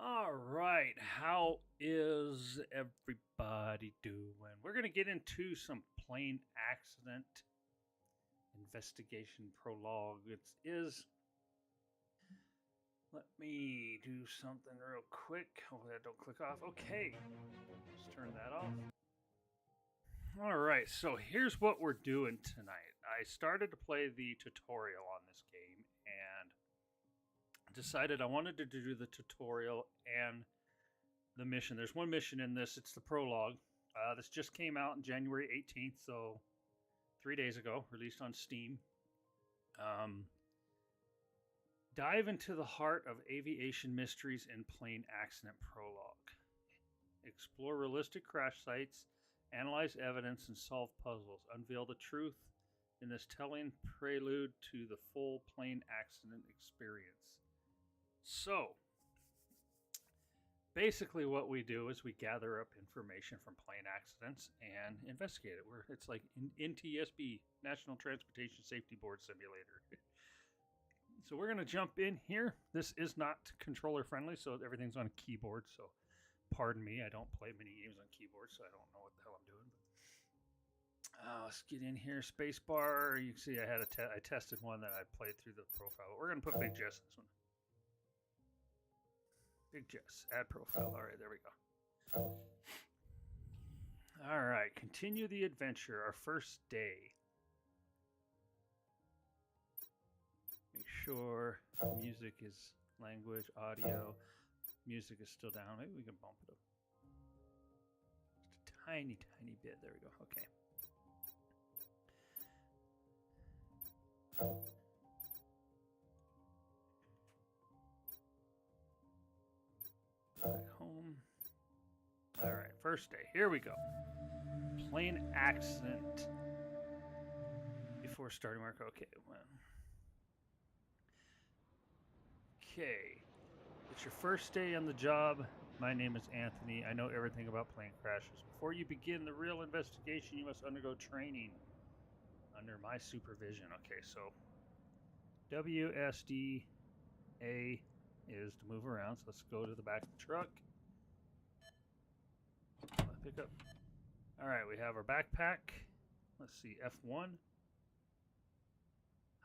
All right, how is everybody doing? We're going to get into some plane accident investigation prologue. It is. Let me do something real quick. Hopefully, that don't click off. Okay, let's turn that off. All right, so here's what we're doing tonight. I started to play the tutorial on this game and decided I wanted to do the tutorial and the mission. There's one mission in this. It's the prologue. This just came out on January 18th, so 3 days ago, released on Steam. Dive into the heart of aviation mysteries in plane accident prologue. Explore realistic crash sites, analyze evidence, and solve puzzles. Unveil the truth in this telling prelude to the full plane accident experience. So, basically what we do is we gather up information from plane accidents and investigate it. It's like NTSB, National Transportation Safety Board Simulator. So we're going to jump in here. This is not controller friendly, so everything's on a keyboard. So pardon me, I don't play many games on keyboard, so I don't know what the hell I'm doing. But let's get in here. Spacebar. You can see I tested one that I played through the profile. We're going to put Big Jess in this one. Big Jess, add profile. All right, there we go. All right, continue the adventure. Our first day. Make sure music is language, audio. Music is still down. Maybe we can bump it up. Just a tiny, tiny bit. There we go. Okay. Back home. All right, first day. Here we go. Plane accident. Before starting work. Okay, well. Okay. It's your first day on the job. My name is Anthony. I know everything about plane crashes. Before you begin the real investigation, you must undergo training under my supervision. Okay, so WSDA is to move around. So let's go to the back of the truck. Pick up. All right, we have our backpack. Let's see, F1.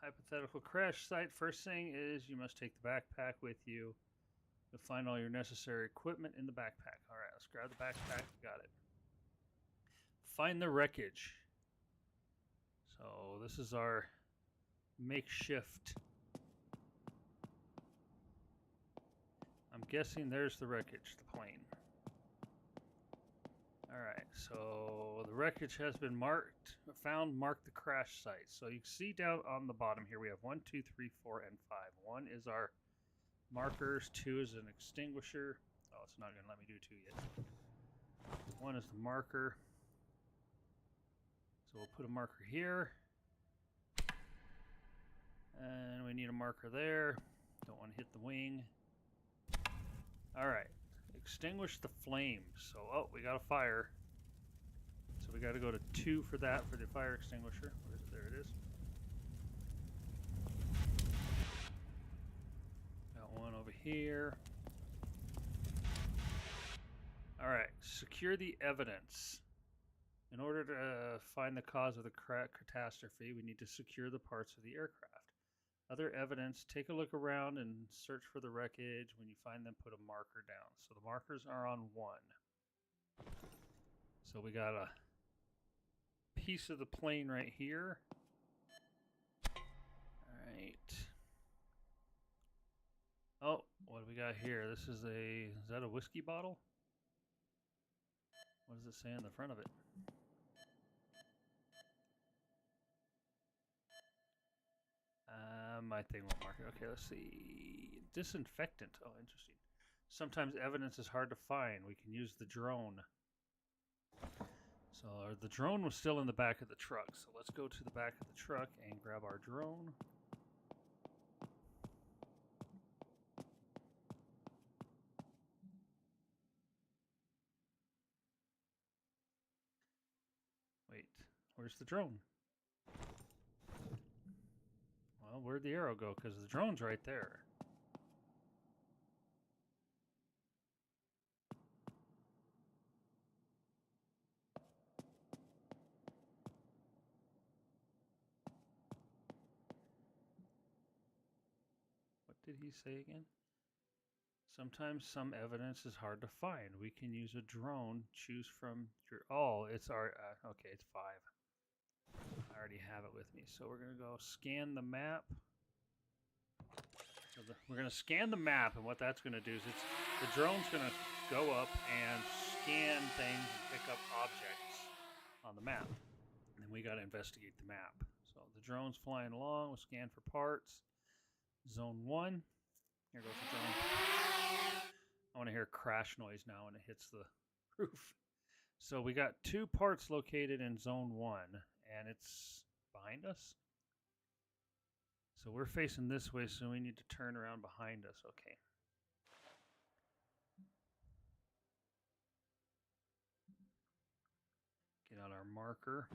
Hypothetical crash site. First thing is you must take the backpack with you. You'll find all your necessary equipment in the backpack. All right, let's grab the backpack. Got it. Find the wreckage. So this is our makeshift. I'm guessing there's the wreckage, the plane. All right, so the wreckage has been found. Mark the crash site. So you can see down on the bottom here we have 1, 2, 3, 4, and 5. 1 is our markers. 2 is an extinguisher. Oh, it's not going to let me do 2 yet. 1 is the marker. So we'll put a marker here. And we need a marker there. Don't want to hit the wing. All right. Extinguish the flames. So, we got a fire. So we got to go to 2 for that, for the fire extinguisher. Where is it? There it is. Got one over here. All right. Secure the evidence. In order to find the cause of the catastrophe, we need to secure the parts of the aircraft. Other evidence, take a look around and search for the wreckage. When you find them, put a marker down. So the markers are on 1. So we got a piece of the plane right here. All right. Oh, what do we got here? Is that a whiskey bottle? What does it say on the front of it? My thing won't mark it. Okay, let's see. Disinfectant. Oh, interesting. Sometimes evidence is hard to find. We can use the drone. So the drone was still in the back of the truck. So let's go to the back of the truck and grab our drone. Wait, where's the drone? Well, where'd the arrow go? Because the drone's right there. did he say again? Sometimes some evidence is hard to find. We can use a drone. Choose from your... Oh, it's our... okay, it's 5. I already have it with me. So we're going to go scan the map. So we're going to scan the map, and what that's going to do is the drone's going to go up and scan things and pick up objects on the map. And then we got to investigate the map. So the drone's flying along. We'll scan for parts. Zone 1. Here goes the drone. I want to hear crash noise now when it hits the roof. So we got 2 parts located in Zone 1, and it's behind us. So we're facing this way, so we need to turn around behind us. Okay. Get out our marker.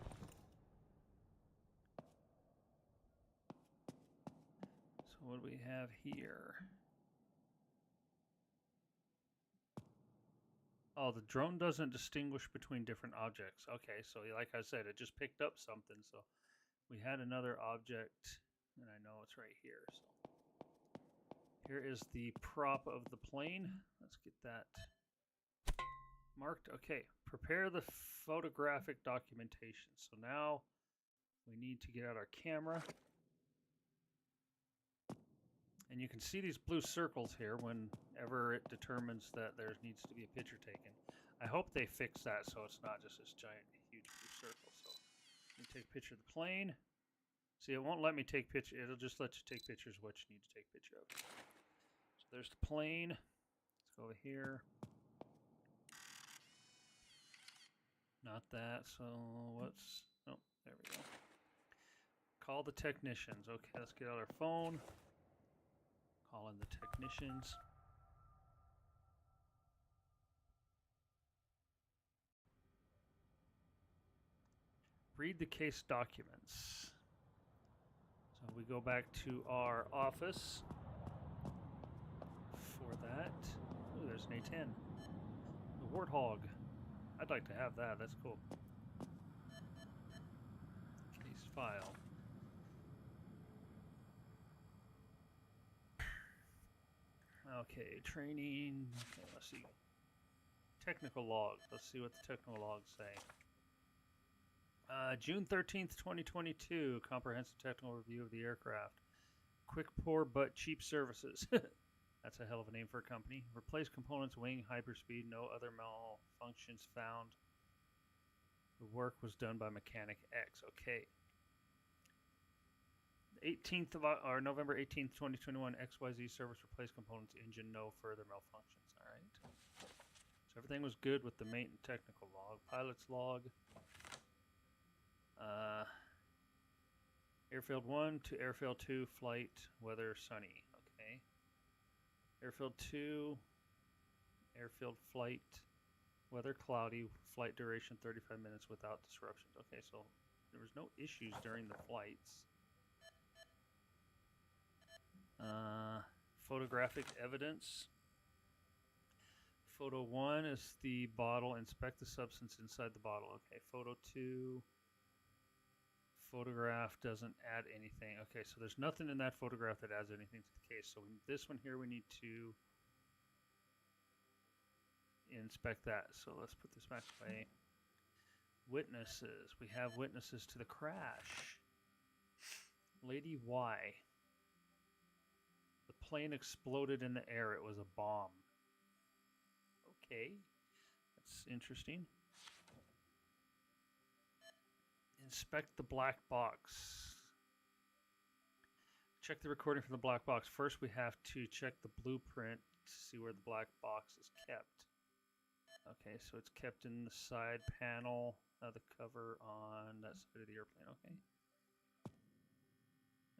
So what do we have here? Oh, the drone doesn't distinguish between different objects. Okay, so like I said, it just picked up something. So we had another object, and I know it's right here. So here is the prop of the plane. Let's get that marked. Okay, prepare the photographic documentation. So now we need to get out our camera. And you can see these blue circles here whenever it determines that there needs to be a picture taken. I hope they fix that so it's not just this giant, huge blue circle. So let me take a picture of the plane. See, it won't let me take pictures. It'll just let you take pictures of what you need to take a picture of. So there's the plane. Let's go over here. Not that. So what's... Oh, there we go. Call the technicians. Okay, let's get out our phone. Call in the technicians. Read the case documents. So we go back to our office for that. Ooh, there's an A10. The Warthog. I'd like to have that. That's cool. Case file. Okay, training. Okay, let's see. Technical log. Let's see what the technical logs say. June 13th, 2022. Comprehensive technical review of the aircraft. Quick, poor, but cheap services. That's a hell of a name for a company. Replace components, wing, hyperspeed. No other malfunctions found. The work was done by Mechanic X. Okay. 18th of November 18th, 2021, XYZ service replace components, engine, no further malfunctions. All right. So everything was good with the maintenance technical log. Pilot's log. Airfield 1 to Airfield 2, flight, weather, sunny. Okay. Airfield 2, airfield flight, weather, cloudy, flight duration, 35 minutes without disruptions. Okay, so there was no issues during the flights. Photographic evidence. Photo 1 is the bottle. Inspect the substance inside the bottle. Okay, photo 2. Photograph doesn't add anything. Okay, so there's nothing in that photograph that adds anything to the case. So this one here, we need to inspect that. So let's put this back away. Witnesses. We have witnesses to the crash. Lady Y. The plane exploded in the air. It was a bomb. Okay, that's interesting. Inspect the black box. Check the recording from the black box. First, we have to check the blueprint to see where the black box is kept. Okay, so it's kept in the side panel of the cover on that side of the airplane. Okay.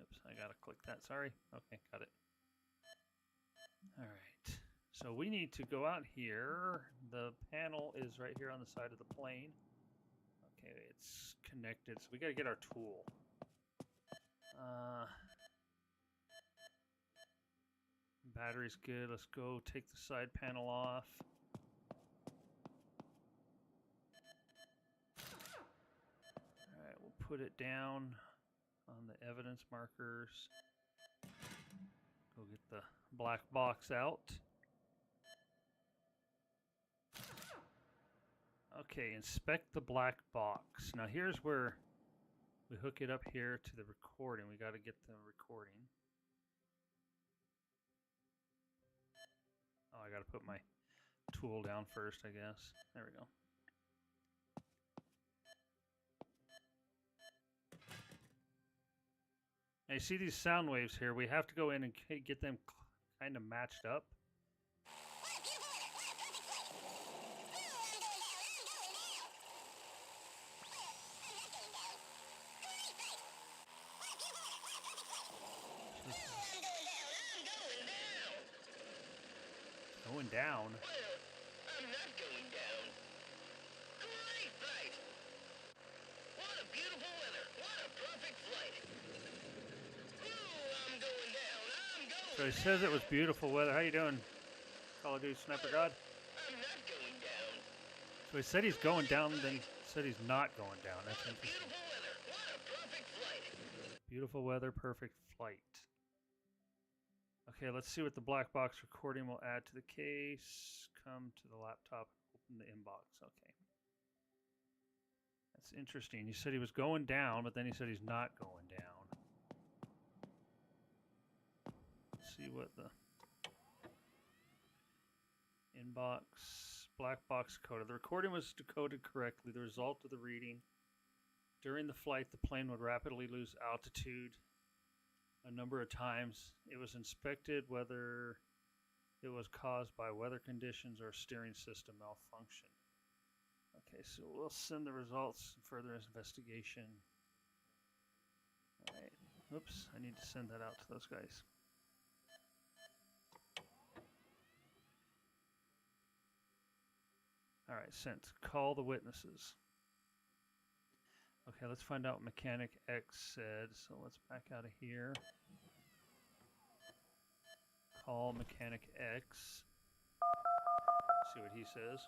Oops, I gotta click that. Sorry. Okay, got it. All right. So we need to go out here. The panel is right here on the side of the plane. Okay, it's connected. So we got to get our tool. Battery's good. Let's go take the side panel off. All right, we'll put it down on the evidence markers. Go get the black box out. Okay, inspect the black box. Now here's where we hook it up here to the recording. We got to get the recording. Oh, I got to put my tool down first, I guess. There we go. Now you see these sound waves here. We have to go in and get them kind of matched up. Going down. Well, I'm not going down. Great flight. What a beautiful weather. What a perfect flight. Ooh, I'm going down. I'm going So he says it was beautiful weather. How you doing, Call of Duty Sniper God? I'm not going down. So he said he's going down, then said he's not going down. That's What a interesting. beautiful weather. What a perfect flight. Beautiful weather, perfect flight. Okay, let's see what the black box recording will add to the case. Come to the laptop, open the inbox. Okay. That's interesting. He said he was going down, but then he said he's not going down. Let's see what the inbox, black box coded. The recording was decoded correctly. The result of the reading. During the flight, the plane would rapidly lose altitude a number of times. It was inspected whether it was caused by weather conditions or steering system malfunction. Okay, so we'll send the results for further investigation. All right. Oops, I need to send that out to those guys. All right, sent. Call the witnesses. Okay, let's find out what Mechanic X said. So let's back out of here. Call Mechanic X. See what he says.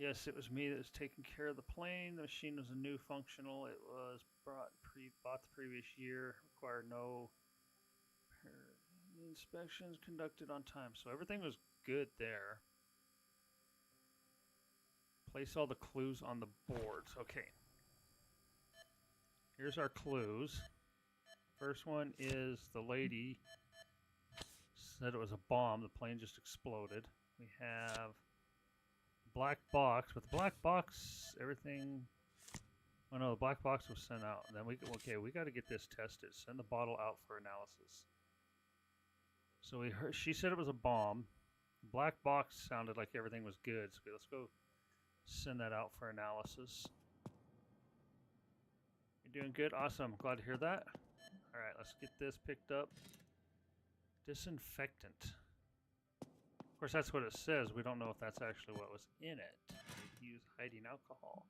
Yes, it was me that was taking care of the plane. The machine was a new functional. It was bought the previous year. Required no inspections conducted on time. So everything was good there. Place all the clues on the boards. Okay. Here's our clues. First one is the lady said it was a bomb. The plane just exploded. We have black box, but the black box, everything. Oh no, the black box was sent out. Then we got to get this tested. Send the bottle out for analysis. So she said it was a bomb. The black box sounded like everything was good. So let's go send that out for analysis. You're doing good. Awesome. Glad to hear that. All right, let's get this picked up. Disinfectant. Of course, that's what it says. We don't know if that's actually what was in it. We use hiding alcohol.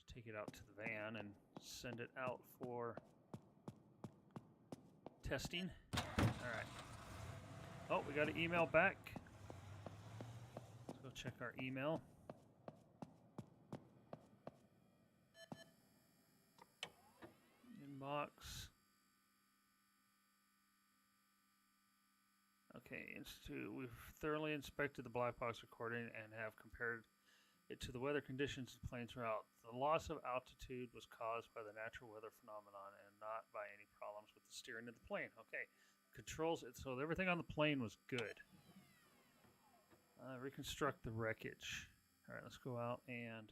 Just take it out to the van and send it out for testing. All right. Oh, we got an email back. Let's go check our email. Inbox. Okay, we've thoroughly inspected the black box recording and have compared it to the weather conditions the plane's route. The loss of altitude was caused by the natural weather phenomenon and not by any problems with the steering of the plane. Okay, controls it. So everything on the plane was good. Reconstruct the wreckage. All right, let's go out and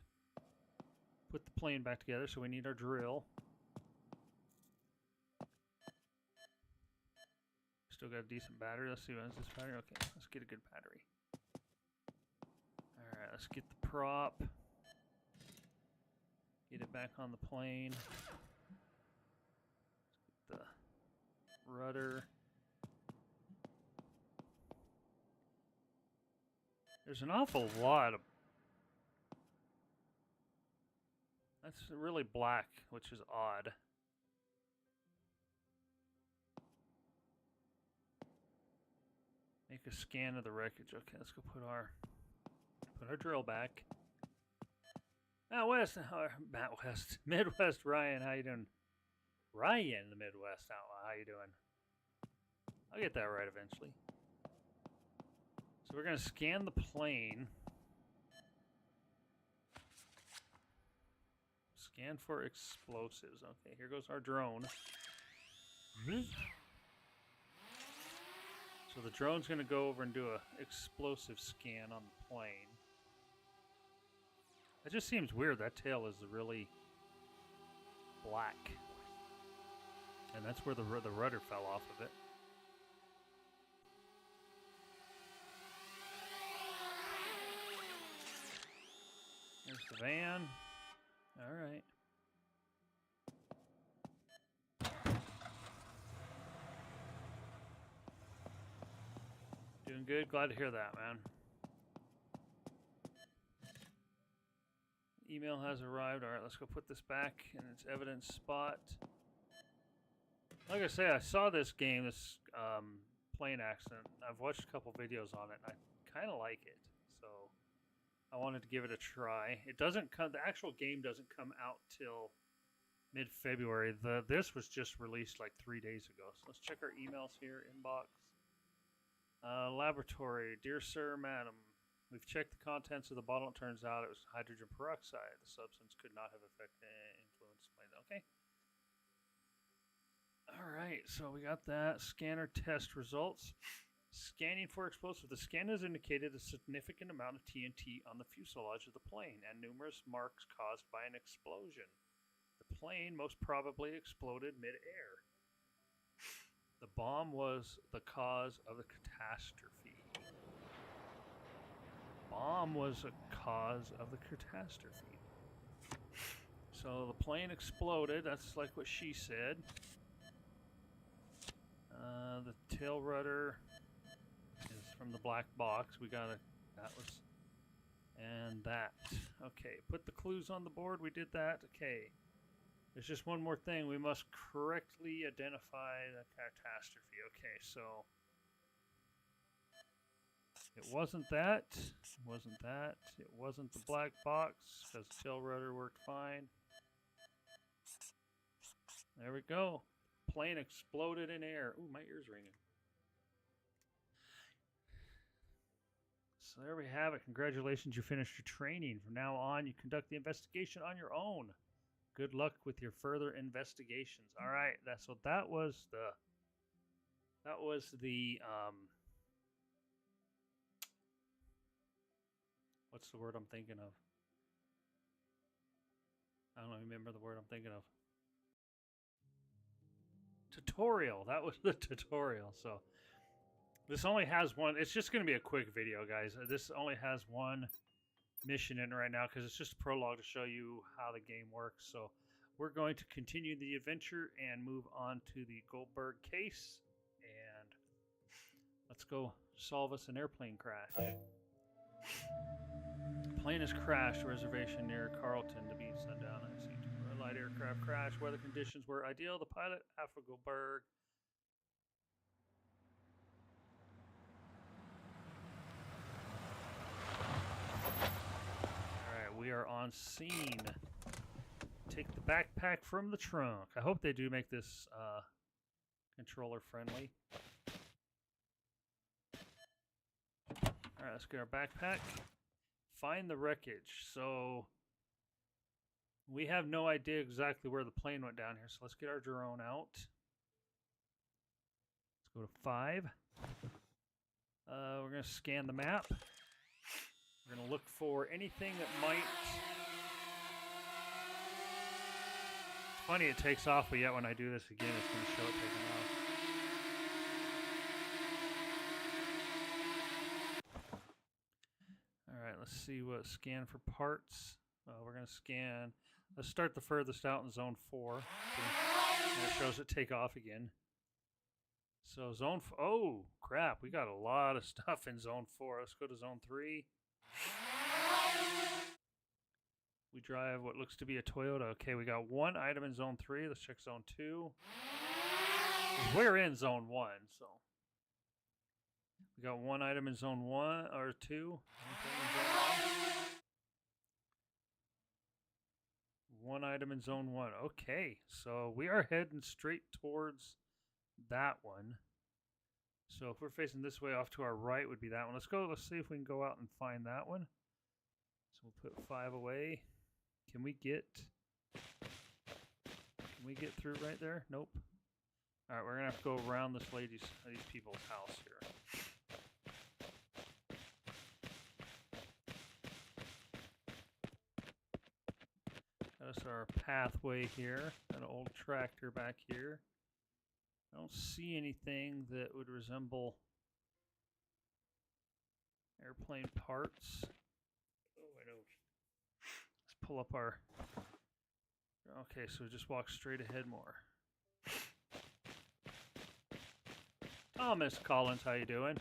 put the plane back together. So we need our drill. Still got a decent battery. Let's see what is this battery. Okay, let's get a good battery. All right, let's get the prop. Get it back on the plane. Let's get the rudder. There's an awful lot of... That's really black, which is odd. Make a scan of the wreckage. Okay, let's go put our drill back. Midwest Ryan, how you doing? Ryan, the Midwest Outlaw, how you doing? I'll get that right eventually. So we're going to scan the plane. Scan for explosives. Okay, here goes our drone. So the drone's going to go over and do a explosive scan on the plane. It just seems weird. That tail is really black. And that's where the rudder fell off of it. There's the van. All right. Doing good. Glad to hear that, man. Email has arrived. All right, let's go put this back in its evidence spot. Like I say, I saw this game, this plane accident. I've watched a couple videos on it, and I kind of like it. So I wanted to give it a try. It doesn't come. The actual game doesn't come out till mid-February. This was just released like 3 days ago. So let's check our emails here. Inbox. Laboratory. Dear Sir, Madam. We've checked the contents of the bottle. It turns out it was hydrogen peroxide. The substance could not have influenced plane. Okay. All right, so we got that. Scanner test results. Scanning for explosives. The scan has indicated a significant amount of TNT on the fuselage of the plane and numerous marks caused by an explosion. The plane most probably exploded mid-air. The bomb was the cause of the catastrophe. Bomb was a cause of the catastrophe. So the plane exploded. That's like what she said. The tail rudder is from the black box. We got that was, and that. Okay, put the clues on the board. We did that. Okay. There's just one more thing. We must correctly identify the catastrophe. Okay, so it wasn't that. It wasn't that. It wasn't the black box because the tail rudder worked fine. There we go. Plane exploded in air. Ooh, my ear's ringing. So there we have it. Congratulations, you finished your training. From now on, you conduct the investigation on your own. Good luck with your further investigations. All right, so that was the what's the word I'm thinking of? I don't remember the word I'm thinking of. Tutorial. That was the tutorial. So this only has one. It's just going to be a quick video, guys. This only has one mission in right now because it's just a prologue to show you how the game works. So we're going to continue the adventure and move on to the Goldberg case. And let's go solve us an airplane crash. Plane has crashed. Reservation near Carlton to be sundown. I see. Light aircraft crash. Weather conditions were ideal. The pilot, Alfred Goldberg. Alright, we are on scene. Take the backpack from the trunk. I hope they do make this controller friendly. Alright, let's get our backpack. Find the wreckage. So we have no idea exactly where the plane went down here, so let's get our drone out. Let's go to 5. We're going to scan the map. We're going to look for anything that might... It's funny it takes off, but yet when I do this again, it's going to show it taking off. Alright, let's see what scan for parts. We're going to scan... Let's start the furthest out in zone 4. And it shows it take off again. So zone... Oh, crap. We got a lot of stuff in zone 4. Let's go to zone 3. We drive what looks to be a Toyota. Okay, we got one item in zone 3. Let's check zone 2. We're in zone 1, so... We got one item in zone 1, or 2. One item in zone 1. Okay, so we are heading straight towards that one. So if we're facing this way, off to our right would be that one. Let's go. Let's see if we can go out and find that one. So we'll put 5 away. Can we get through right there? Nope. All right, we're gonna have to go around these people's house here. That's our pathway here. An old tractor back here. I don't see anything that would resemble airplane parts. Oh, I know. Let's pull up our... Okay, so just walk straight ahead more. Thomas Collins, how you doing?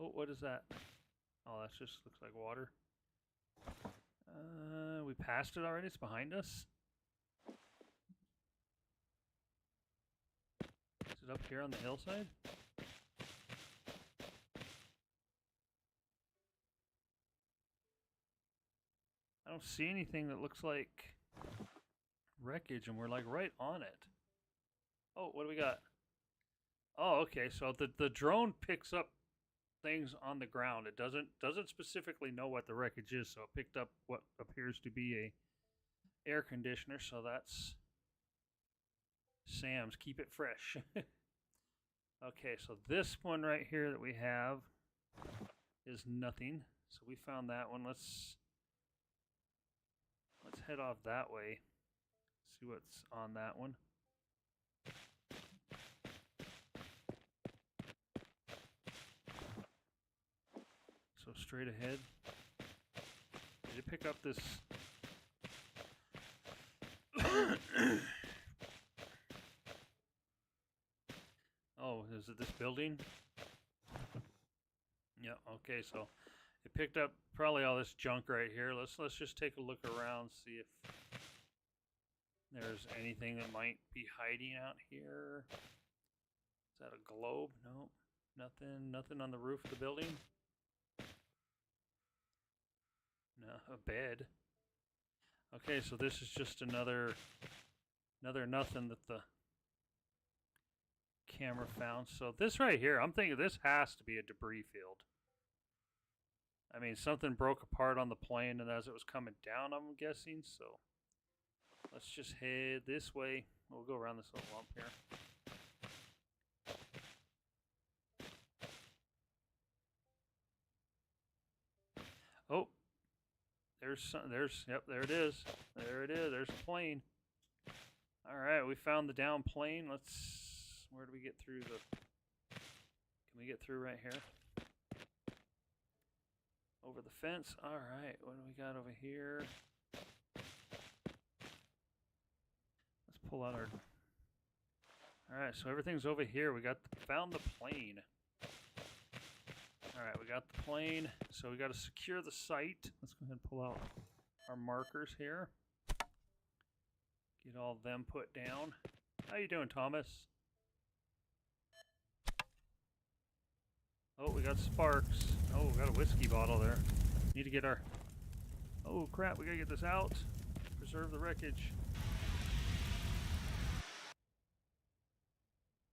Oh, what is that? Oh, that just looks like water. We passed it already? It's behind us? Is it up here on the hillside? I don't see anything that looks like wreckage, and we're like right on it. Oh, what do we got? Oh, okay, so the drone picks up things on the ground. It doesn't specifically know what the wreckage is, so it picked up what appears to be a air conditioner, so that's Sam's. Keep it fresh. Okay, so this one right here that we have is nothing. So we found that one. Let's head off that way. See what's on that one. So straight ahead. Did it pick up this? Oh, is it this building? Yeah, okay, so it picked up probably all this junk right here. Let's just take a look around, see if there's anything that might be hiding out here. Is that a globe? No, nothing on the roof of the building. No, a bed. Okay, so this is just another nothing that the camera found. So this right here, I'm thinking this has to be a debris field. I mean, something broke apart on the plane, and as it was coming down, I'm guessing. So let's just head this way. We'll go around this little lump here. Oh, yep, there it is. There it is. There's a plane. All right, we found the down plane. Where do we get through can we get through right here? Over the fence. All right, what do we got over here? Let's pull out our... All right, so everything's over here. We found the plane. All right, we got the plane. So we got to secure the site. Let's go ahead and pull out our markers here. Get all of them put down. How you doing, Thomas? Oh, we got sparks. Oh, we got a whiskey bottle there. Need to get our... Oh, crap, we gotta get this out. Preserve the wreckage.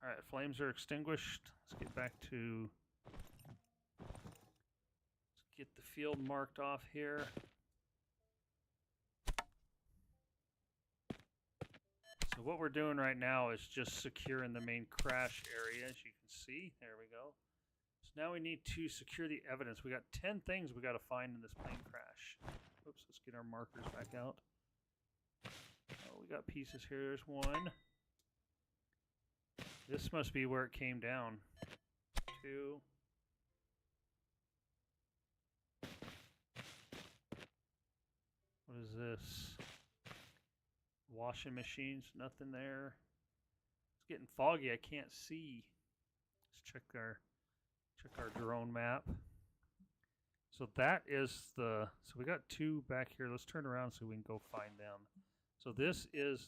Alright, flames are extinguished. Let's get back to... Let's get the field marked off here. So what we're doing right now is just securing the main crash area, as you can see. There we go. So now we need to secure the evidence. We got 10 things we got to find in this plane crash. Oops, let's get our markers back out. Oh, we got pieces here. There's one. This must be where it came down. 2. What is this? Washing machines, nothing there. It's getting foggy, I can't see. Let's check our drone map. So that is so we got 2 back here. Let's turn around so we can go find them. So this is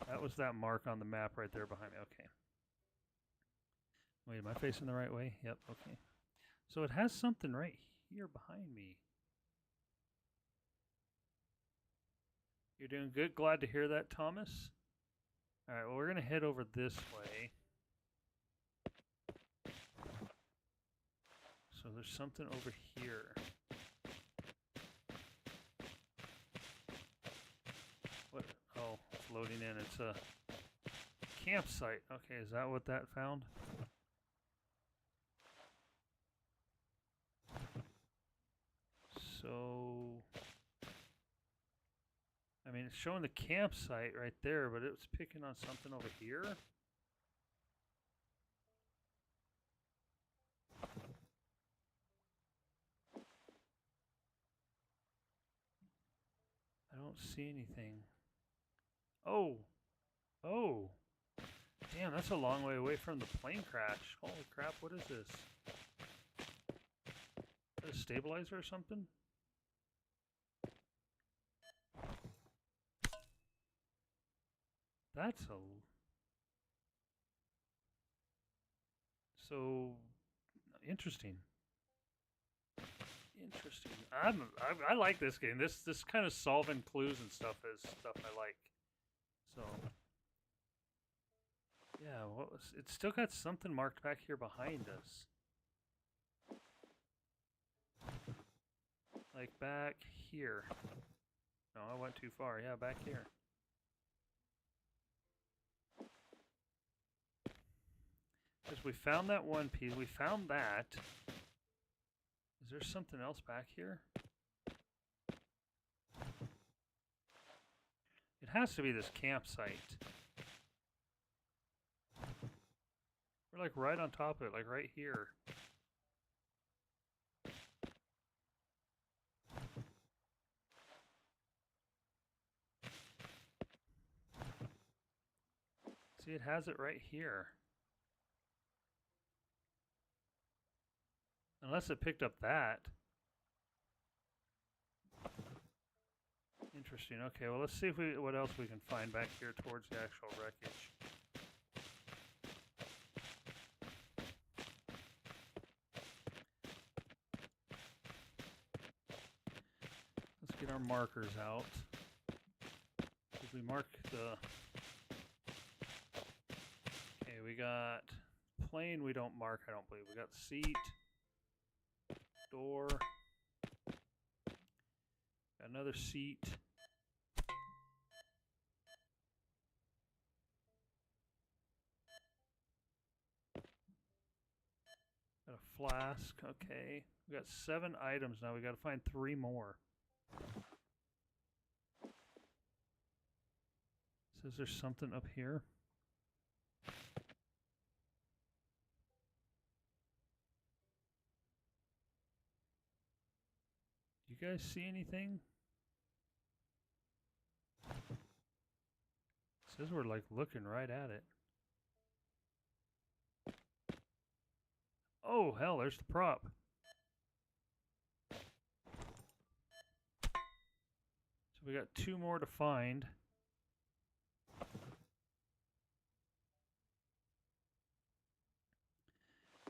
that was that mark on the map right there behind me. Okay. Wait, am I facing the right way? Yep, okay. So it has something right here behind me. You're doing good. Glad to hear that, Thomas. All right, well, we're going to head over this way. So there's something over here. What? Oh, it's loading in. It's a campsite. Okay, is that what that found? So, I mean, it's showing the campsite right there, but it was picking on something over here. I don't see anything. Oh, oh, damn, that's a long way away from the plane crash. Holy crap, what is this? Is that a stabilizer or something? That's a... So, interesting. Interesting. I like this game. This kind of solving clues and stuff is stuff I like. So, yeah, what was... It's still got something marked back here behind us. Like back here. No, I went too far. Yeah, back here. Because we found that one piece. We found that. Is there something else back here? It has to be this campsite. We're like right on top of it, like right here. See, it has it right here. Unless it picked up that. Interesting. Okay, well, let's see if what else we can find back here towards the actual wreckage. Let's get our markers out. Did we mark the... Okay, we got plane we don't mark, I don't believe. We got seat. Door. Got another seat. Got a flask. Okay. We got 7 items now. We got to find 3 more. Says there's something up here. You guys see anything? It says we're like looking right at it. Oh, hell, there's the prop. So we got 2 more to find.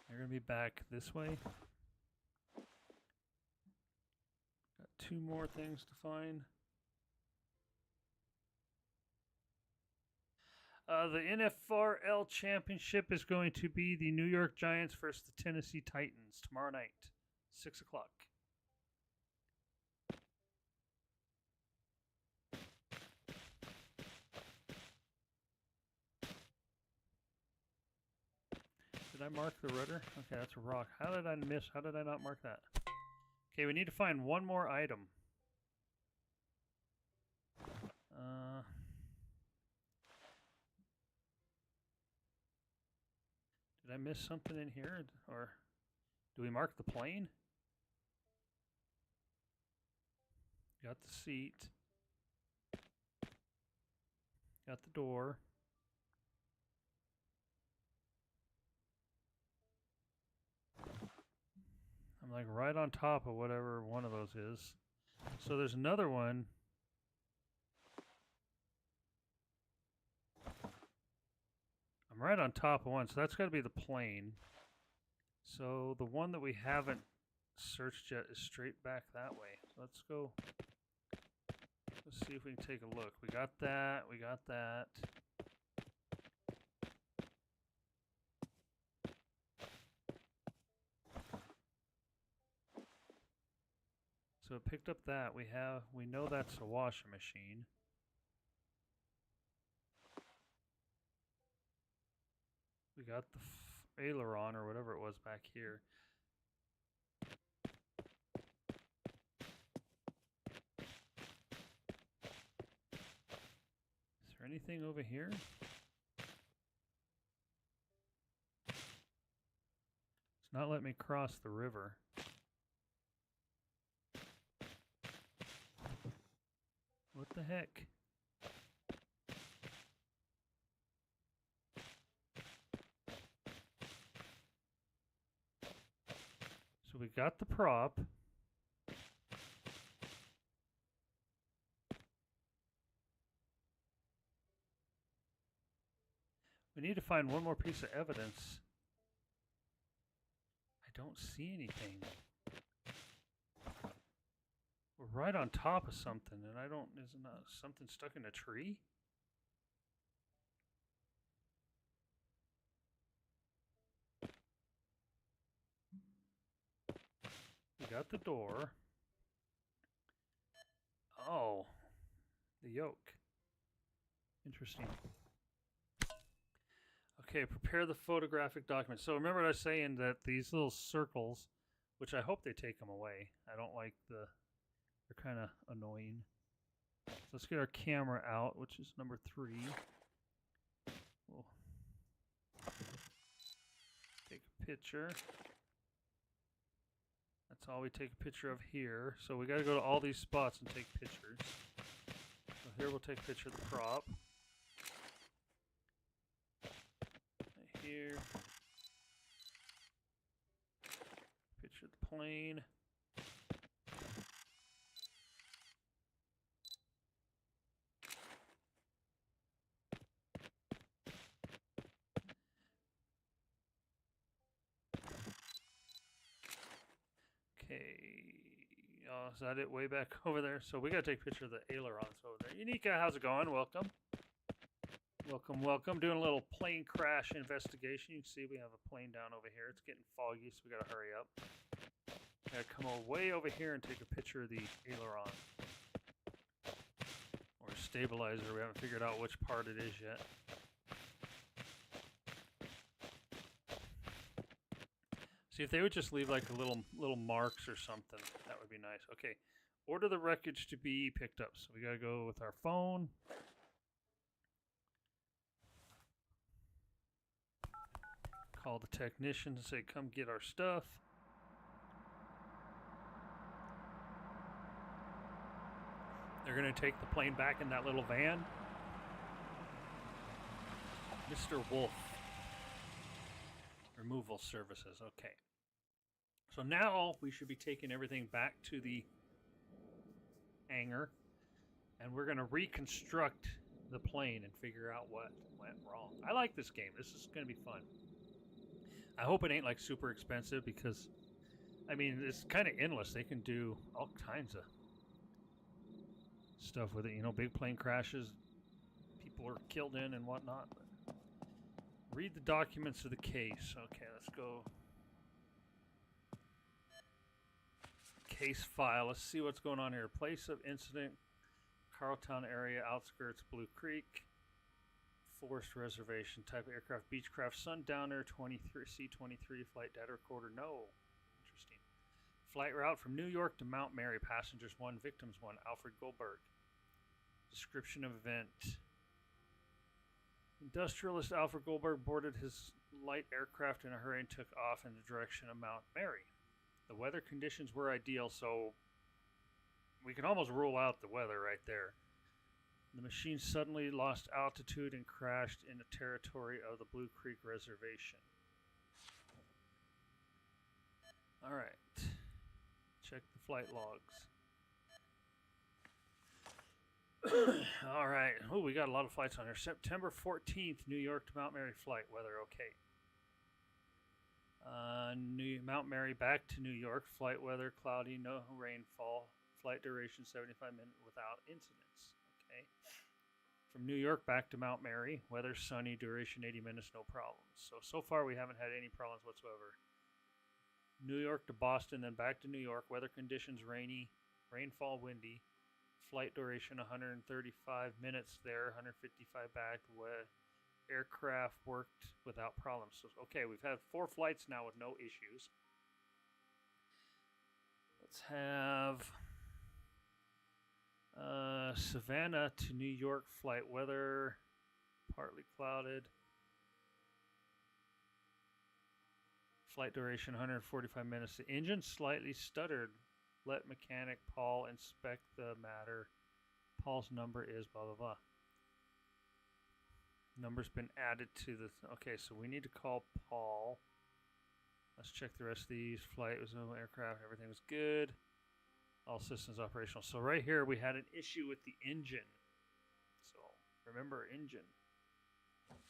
They're going to be back this way. Got 2 more things to find. The NFRL Championship is going to be the New York Giants versus the Tennessee Titans tomorrow night, 6 o'clock. Did I mark the rudder? Okay, that's a rock. How did I miss? How did I not mark that? Okay, we need to find 1 more item. Did I miss something in here? Or do we mark the plane? Got the seat. Got the door. I'm like right on top of whatever one of those is. So there's another one. I'm right on top of one, so that's got to be the plane. So the one that we haven't searched yet is straight back that way. So let's go Let's see if we can take a look. We got that. We got that. So it picked up that. We know that's a washing machine. We got the aileron or whatever it was back here. Is there anything over here? It's not letting me cross the river. What the heck? So we got the prop. We need to find one more piece of evidence. I don't see anything. We're right on top of something, and I don't. Isn't something stuck in a tree? We got the door. Oh, the yoke. Interesting. Okay, prepare the photographic document. So remember what I was saying, that these little circles, which I hope they take them away. I don't like the, they're kind of annoying. So let's get our camera out, which is number 3. We'll take a picture. That's all we take a picture of here. So we got to go to all these spots and take pictures. So here we'll take a picture of the prop. Here. Picture of the plane. Okay. Oh, is that it way back over there? So we got to take a picture of the ailerons over there. Unica, how's it going? Welcome. Welcome, welcome. Doing a little plane crash investigation. You can see we have a plane down over here. It's getting foggy, so we got to hurry up. Gotta come way over here and take a picture of the aileron. Or stabilizer. We haven't figured out which part it is yet. See, if they would just leave like a little marks or something, that would be nice. Okay, order the wreckage to be picked up. So we gotta go with our phone. Call the technician and say, come get our stuff. They're gonna take the plane back in that little van. Mr. Wolf. Removal services, okay. So now we should be taking everything back to the hangar, and we're going to reconstruct the plane and figure out what went wrong. I like this game. This is going to be fun. I hope it ain't like super expensive, because, I mean, it's kind of endless. They can do all kinds of stuff with it. You know, big plane crashes, people are killed in and whatnot. But read the documents of the case. Okay, let's go. Case file. Let's see what's going on here. Place of incident, Carltown area, outskirts, Blue Creek. Forced reservation. Type of aircraft, Beechcraft, Sundowner, C-23, flight data recorder. No. Interesting. Flight route from New York to Mount Mary. Passengers 1, victims 1. Alfred Goldberg. Description of event. Industrialist Alfred Goldberg boarded his light aircraft in a hurry and took off in the direction of Mount Mary. The weather conditions were ideal, so we can almost rule out the weather right there. The machine suddenly lost altitude and crashed in the territory of the Blue Creek Reservation. All right. Check the flight logs. All right. Oh, we got a lot of flights on here. September 14th, New York to Mount Mary flight. Weather okay. Mount Mary back to New York. Flight weather cloudy, no rainfall. Flight duration 75 minutes without incidents. Okay. From New York back to Mount Mary, weather sunny, duration 80 minutes, no problems. So far we haven't had any problems whatsoever. New York to Boston, then back to New York. Weather conditions rainy, rainfall windy. Flight duration 135 minutes there, 155 back. Aircraft worked without problems. So, okay, we've had 4 flights now with no issues. Let's have Savannah to New York flight. Weather partly clouded. Flight duration 145 minutes. The engine slightly stuttered. Let mechanic Paul inspect the matter. Paul's number is blah blah blah. Number's been added to the okay, so we need to call Paul. Let's check the rest of these. Flight was no aircraft, everything was good. All systems operational. So right here we had an issue with the engine. So remember engine.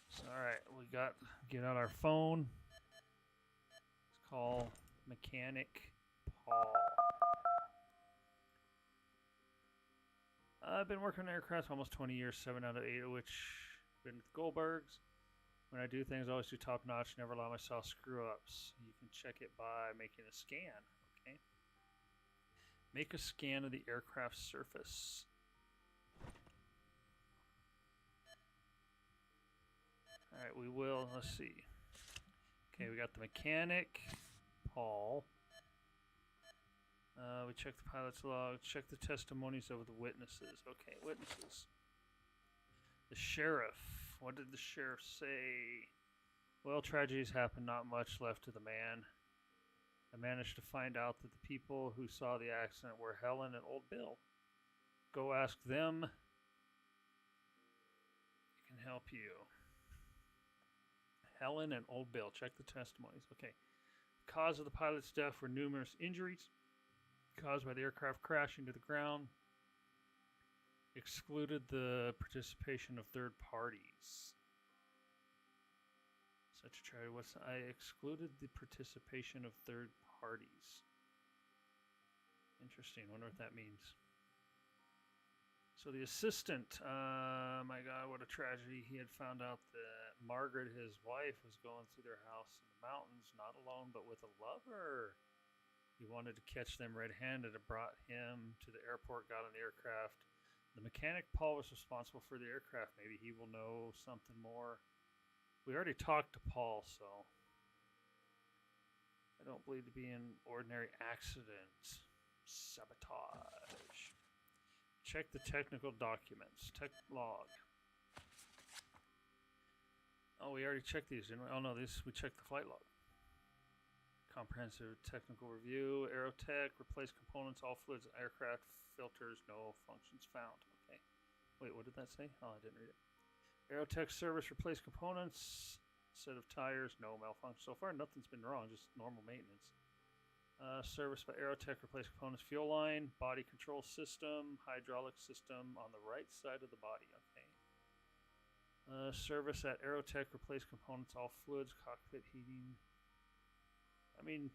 So alright, we got get out our phone. Let's call mechanic Paul. I've been working on aircraft almost 20 years, 7 out of 8 of which been with Goldbergs. When I do things, I always do top notch, never allow myself screw ups. You can check it by making a scan. Okay. Make a scan of the aircraft surface. Alright, we will. Let's see. Okay, we got the mechanic, Paul. We check the pilot's log, check the testimonies of the witnesses. Okay, witnesses. The sheriff. What did the sheriff say? Well, tragedies happen, not much left to the man. I managed to find out that the people who saw the accident were Helen and Old Bill. Go ask them. It can help you. Helen and Old Bill. Check the testimonies. Okay. Cause of the pilot's death were numerous injuries caused by the aircraft crashing to the ground. Excluded the participation of third parties. Such a tragedy. I excluded the participation of third parties. Interesting. Wonder what that means. So the assistant, my God, what a tragedy. He had found out that Margaret, his wife, was going through their house in the mountains, not alone, but with a lover. He wanted to catch them red-handed and brought him to the airport, got on the aircraft. The mechanic, Paul, was responsible for the aircraft. Maybe he will know something more. We already talked to Paul, so I don't believe to be an ordinary accident. Sabotage. Check the technical documents. Tech log. Oh, we already checked these, didn't we? Oh, no, we checked the flight log. Comprehensive technical review. Aerotech. Replace components, all fluids, aircraft filters, no functions found. Okay. Wait, what did that say? Oh, I didn't read it. Aerotech service, replace components. Set of tires, no malfunction. So far, nothing's been wrong, just normal maintenance. Service by Aerotech, replace components, fuel line, body control system, hydraulic system on the right side of the body. Okay. Service at Aerotech, replace components, all fluids, cockpit heating. I mean,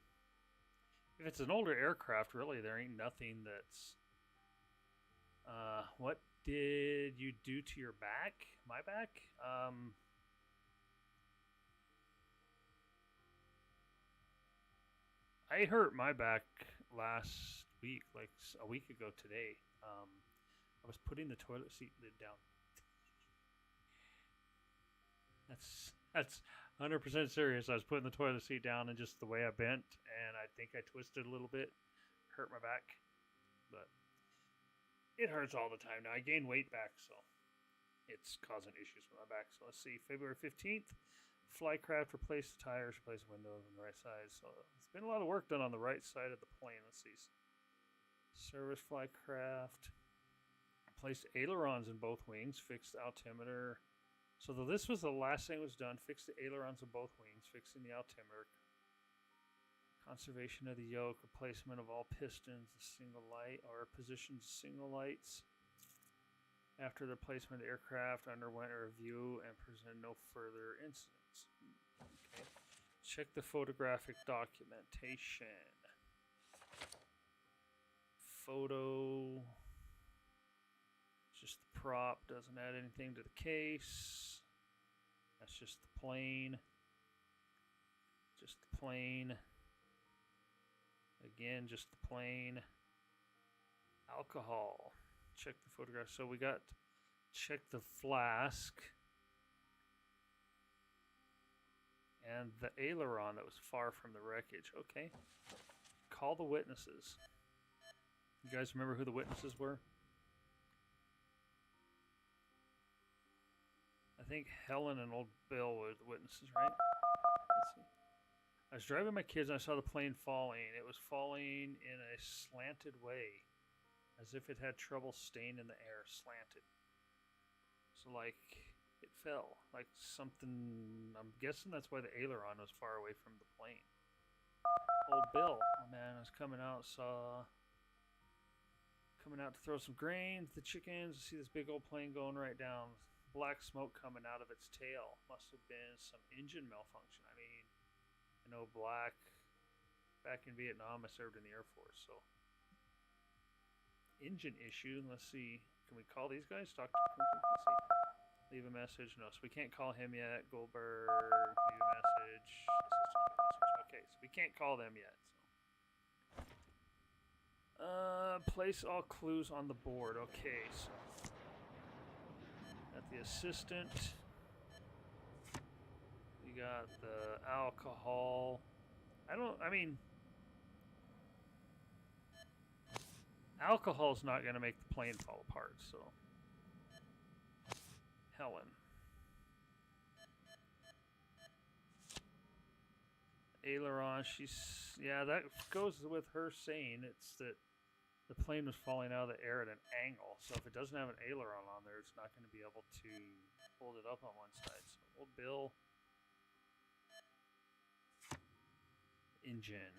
if it's an older aircraft, really, there ain't nothing that's... what did you do to your back? My back? I hurt my back last week, like a week ago today. I was putting the toilet seat lid down. That's 100% serious. I was putting the toilet seat down, and just the way I bent, and I think I twisted a little bit, hurt my back. But it hurts all the time now. I gained weight back, so it's causing issues with my back. So let's see, February 15th, Flycraft replaced the tires, replaced the windows on the right side. So it's been a lot of work done on the right side of the plane. Let's see. Service Flycraft. Replaced ailerons in both wings, fixed the altimeter. So this was the last thing was done. Fixed the ailerons of both wings, fixing the altimeter. Conservation of the yoke, replacement of all pistons, a single light, or positions single lights. After the placement of the aircraft, underwent a review and presented no further incidents. Okay. Check the photographic documentation. photo. It's just the prop, doesn't add anything to the case. That's just the plane. Just the plane. Again, just the plane. Alcohol. Check the photograph. So we got check the flask. And the aileron that was far from the wreckage. Okay. Call the witnesses. You guys remember who the witnesses were? I think Helen and old Bill were the witnesses, right? Let's see. I was driving my kids and I saw the plane falling. It was falling in a slanted way, as if it had trouble staying in the air, slanted. So like it fell, like something. I'm guessing that's why the aileron was far away from the plane. Old Bill, oh man, I was coming out to throw some grain to the chickens. I see this big old plane going right down. Black smoke coming out of its tail. Must have been some engine malfunction. I mean, I know back in Vietnam, I served in the Air Force, so engine issue. Let's see. Can we call these guys? Talk to them. Let's see. Leave a message. No, so we can't call him yet. Goldberg, leave a message. Okay, so we can't call them yet. So. Place all clues on the board. Okay, so got the assistant. We got the alcohol. Alcohol's not going to make the plane fall apart, so. Helen. Aileron, that goes with her saying it's that the plane was falling out of the air at an angle. So if it doesn't have an aileron on there, it's not going to be able to hold it up on one side. So old Bill. Engine.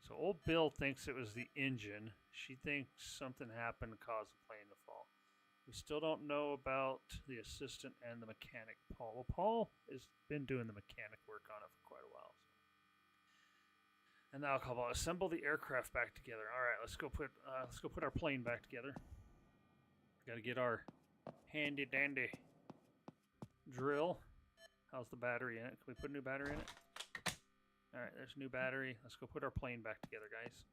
So old Bill thinks it was the engine. She thinks something happened to cause the plane to fall. We still don't know about the assistant and the mechanic, Paul. Well, Paul has been doing the mechanic work on it for quite a while. So. And the alcohol. Assemble the aircraft back together. All right, let's go put our plane back together. Got to get our handy dandy drill. How's the battery in it? Can we put a new battery in it? All right, there's a new battery. Let's go put our plane back together, guys.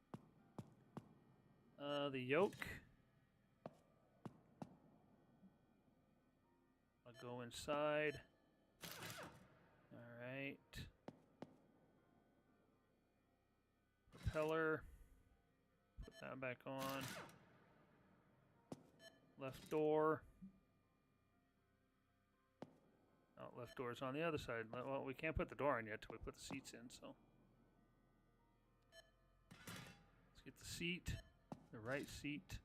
The yoke. I'll go inside. All right. Propeller. Put that back on. Left door. Oh, left door is on the other side. Well, we can't put the door in yet till we put the seats in, so. Let's get the seat, the right seat.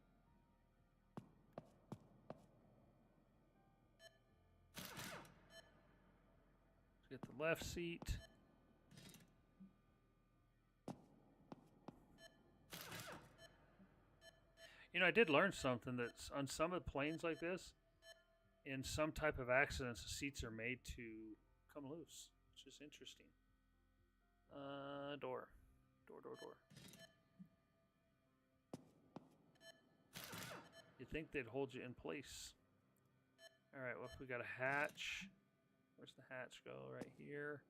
Let's get the left seat. You know, I did learn something that's on some of the planes like this, in some type of accidents, the seats are made to come loose, which is interesting. Door. You'd think they'd hold you in place. All right, well, we got a hatch. Where's the hatch go? Right here.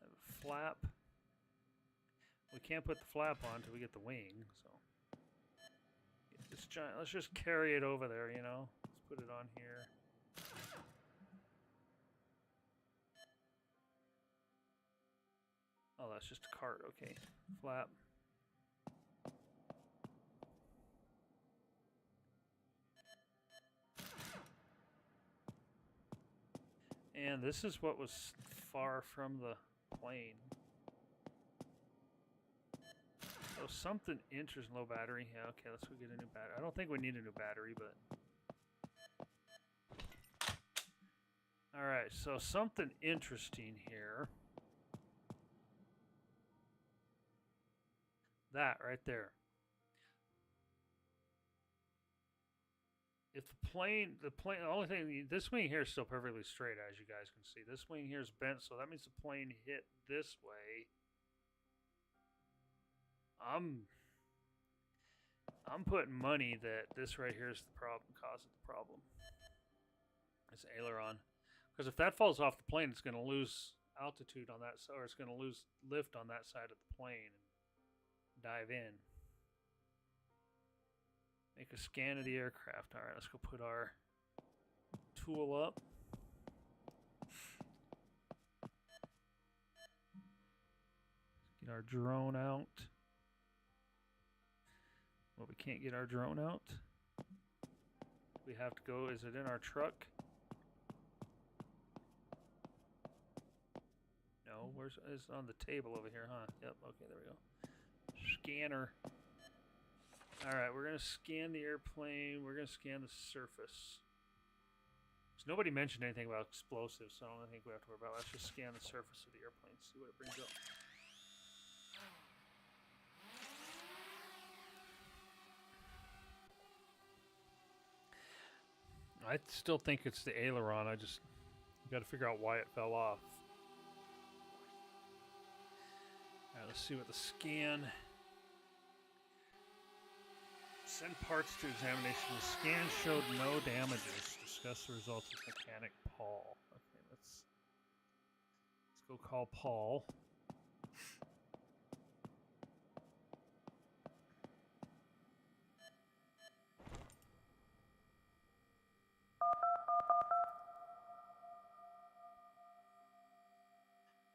Have a flap. We can't put the flap on until we get the wing, so. This giant, let's just carry it over there, you know. Let's put it on here. Oh, that's just a cart, okay. Flap. And this is what was far from the plane. So something interesting. Low battery. Yeah, okay, let's go get a new battery. I don't think we need a new battery, but. Alright, so something interesting here. That right there. if the plane, the only thing, this wing here is still perfectly straight, as you guys can see. This wing here is bent, so that means the plane hit this way. I'm putting money that this right here is the problem, causing the problem. This aileron, because if that falls off the plane, it's going to lose altitude on that, or it's going to lose lift on that side of the plane and dive in. Make a scan of the aircraft. All right, let's go put our tool up. Get our drone out. Well, we can't get our drone out. We have to go. Is it in our truck? No, where's it's on the table over here, huh? Yep, okay, there we go. Scanner. Alright, we're going to scan the airplane. We're going to scan the surface. So nobody mentioned anything about explosives, so I don't think we have to worry about it. Let's just scan the surface of the airplane, see what it brings up. I still think it's the aileron. I just got to figure out why it fell off. Alright, let's see what the scan... Send parts to examination. The scan showed no damages. Discuss the results with mechanic Paul. Okay, let's go call Paul.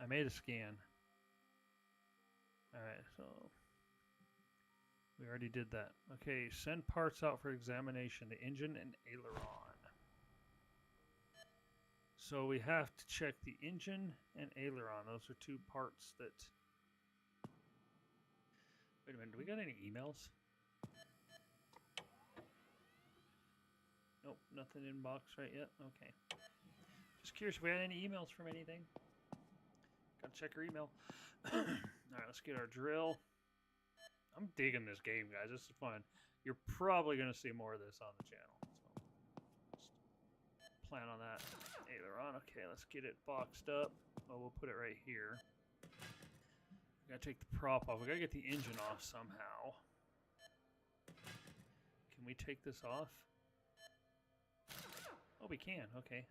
I made a scan. All right, so we already did that. Okay, send parts out for examination. The engine and aileron. So we have to check the engine and aileron. Those are two parts that... Wait a minute, do we got any emails? Nope, nothing in box right yet. Okay. Just curious if we had any emails from anything. Gotta check our email. Alright, let's get our drill. I'm digging this game, guys. This is fun. You're probably going to see more of this on the channel. So just plan on that. Aileron. Okay, let's get it boxed up. Oh, we'll put it right here. We got to take the prop off. We got to get the engine off somehow. Can we take this off? Oh, we can. Okay.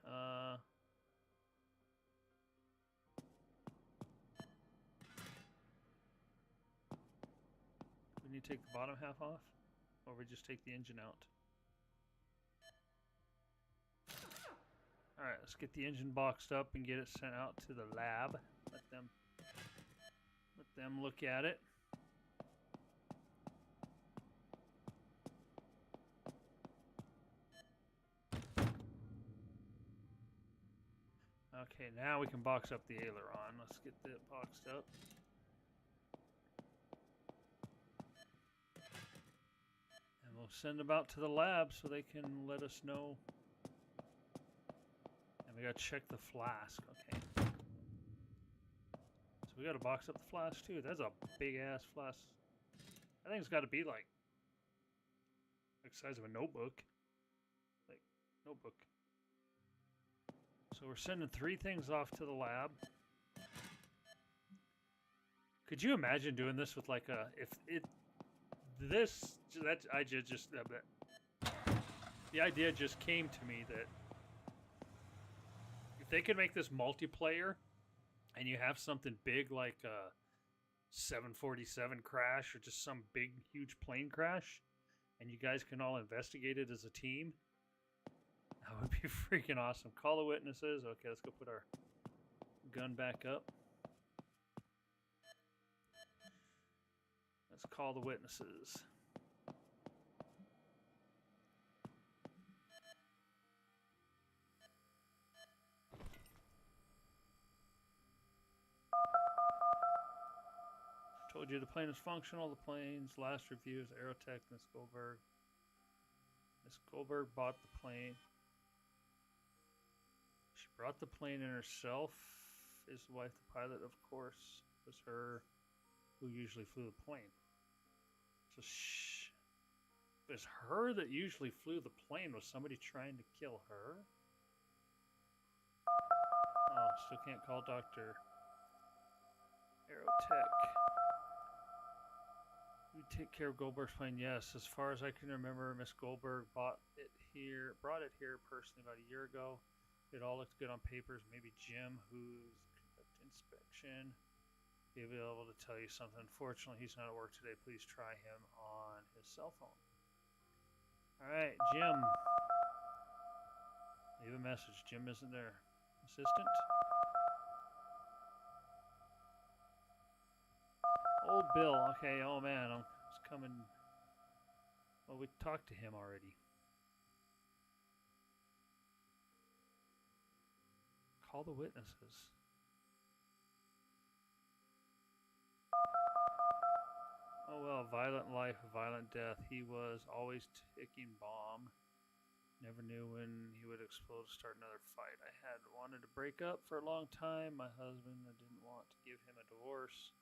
We need to take the bottom half off, or we just take the engine out. All right, let's get the engine boxed up and get it sent out to the lab. Let them look at it. Okay, now we can box up the aileron. Let's get that boxed up. And we'll send them out to the lab so they can let us know. And we gotta check the flask, okay. So we gotta box up the flask too. That's a big ass flask. I think it's gotta be like the size of a notebook. Like, notebook. So we're sending 3 things off to the lab. Could you imagine doing this with like a, the idea just came to me that if they could make this multiplayer and you have something big like a 747 crash or just some big huge plane crash and you guys can all investigate it as a team, that would be freaking awesome. Call the witnesses. Okay, let's go put our gun back up. Let's call the witnesses. Told you the plane is functional. The plane's last reviews, Aerotech, Miss Goldberg. Miss Goldberg bought the plane. She brought the plane in herself. Is the wife the pilot? Of course. It was her who usually flew the plane. So was her that usually flew the plane. Was somebody trying to kill her? Oh, still can't call Dr. Aerotech. We take care of Goldberg's plane. Yes, as far as I can remember, Miss Goldberg brought it here personally about a year ago. It all looked good on papers. Maybe Jim, who's conducted inspection, be able to tell you something. Unfortunately, he's not at work today. Please try him on his cell phone. All right, Jim. Leave a message. Jim isn't there. Assistant. Old Bill. Okay. Oh man, I was coming. Well, we talked to him already. Call the witnesses. Oh well, violent life, violent death. He was always ticking bomb. Never knew when he would explode to start another fight. I had wanted to break up for a long time. My husband, I didn't want to give him a divorce.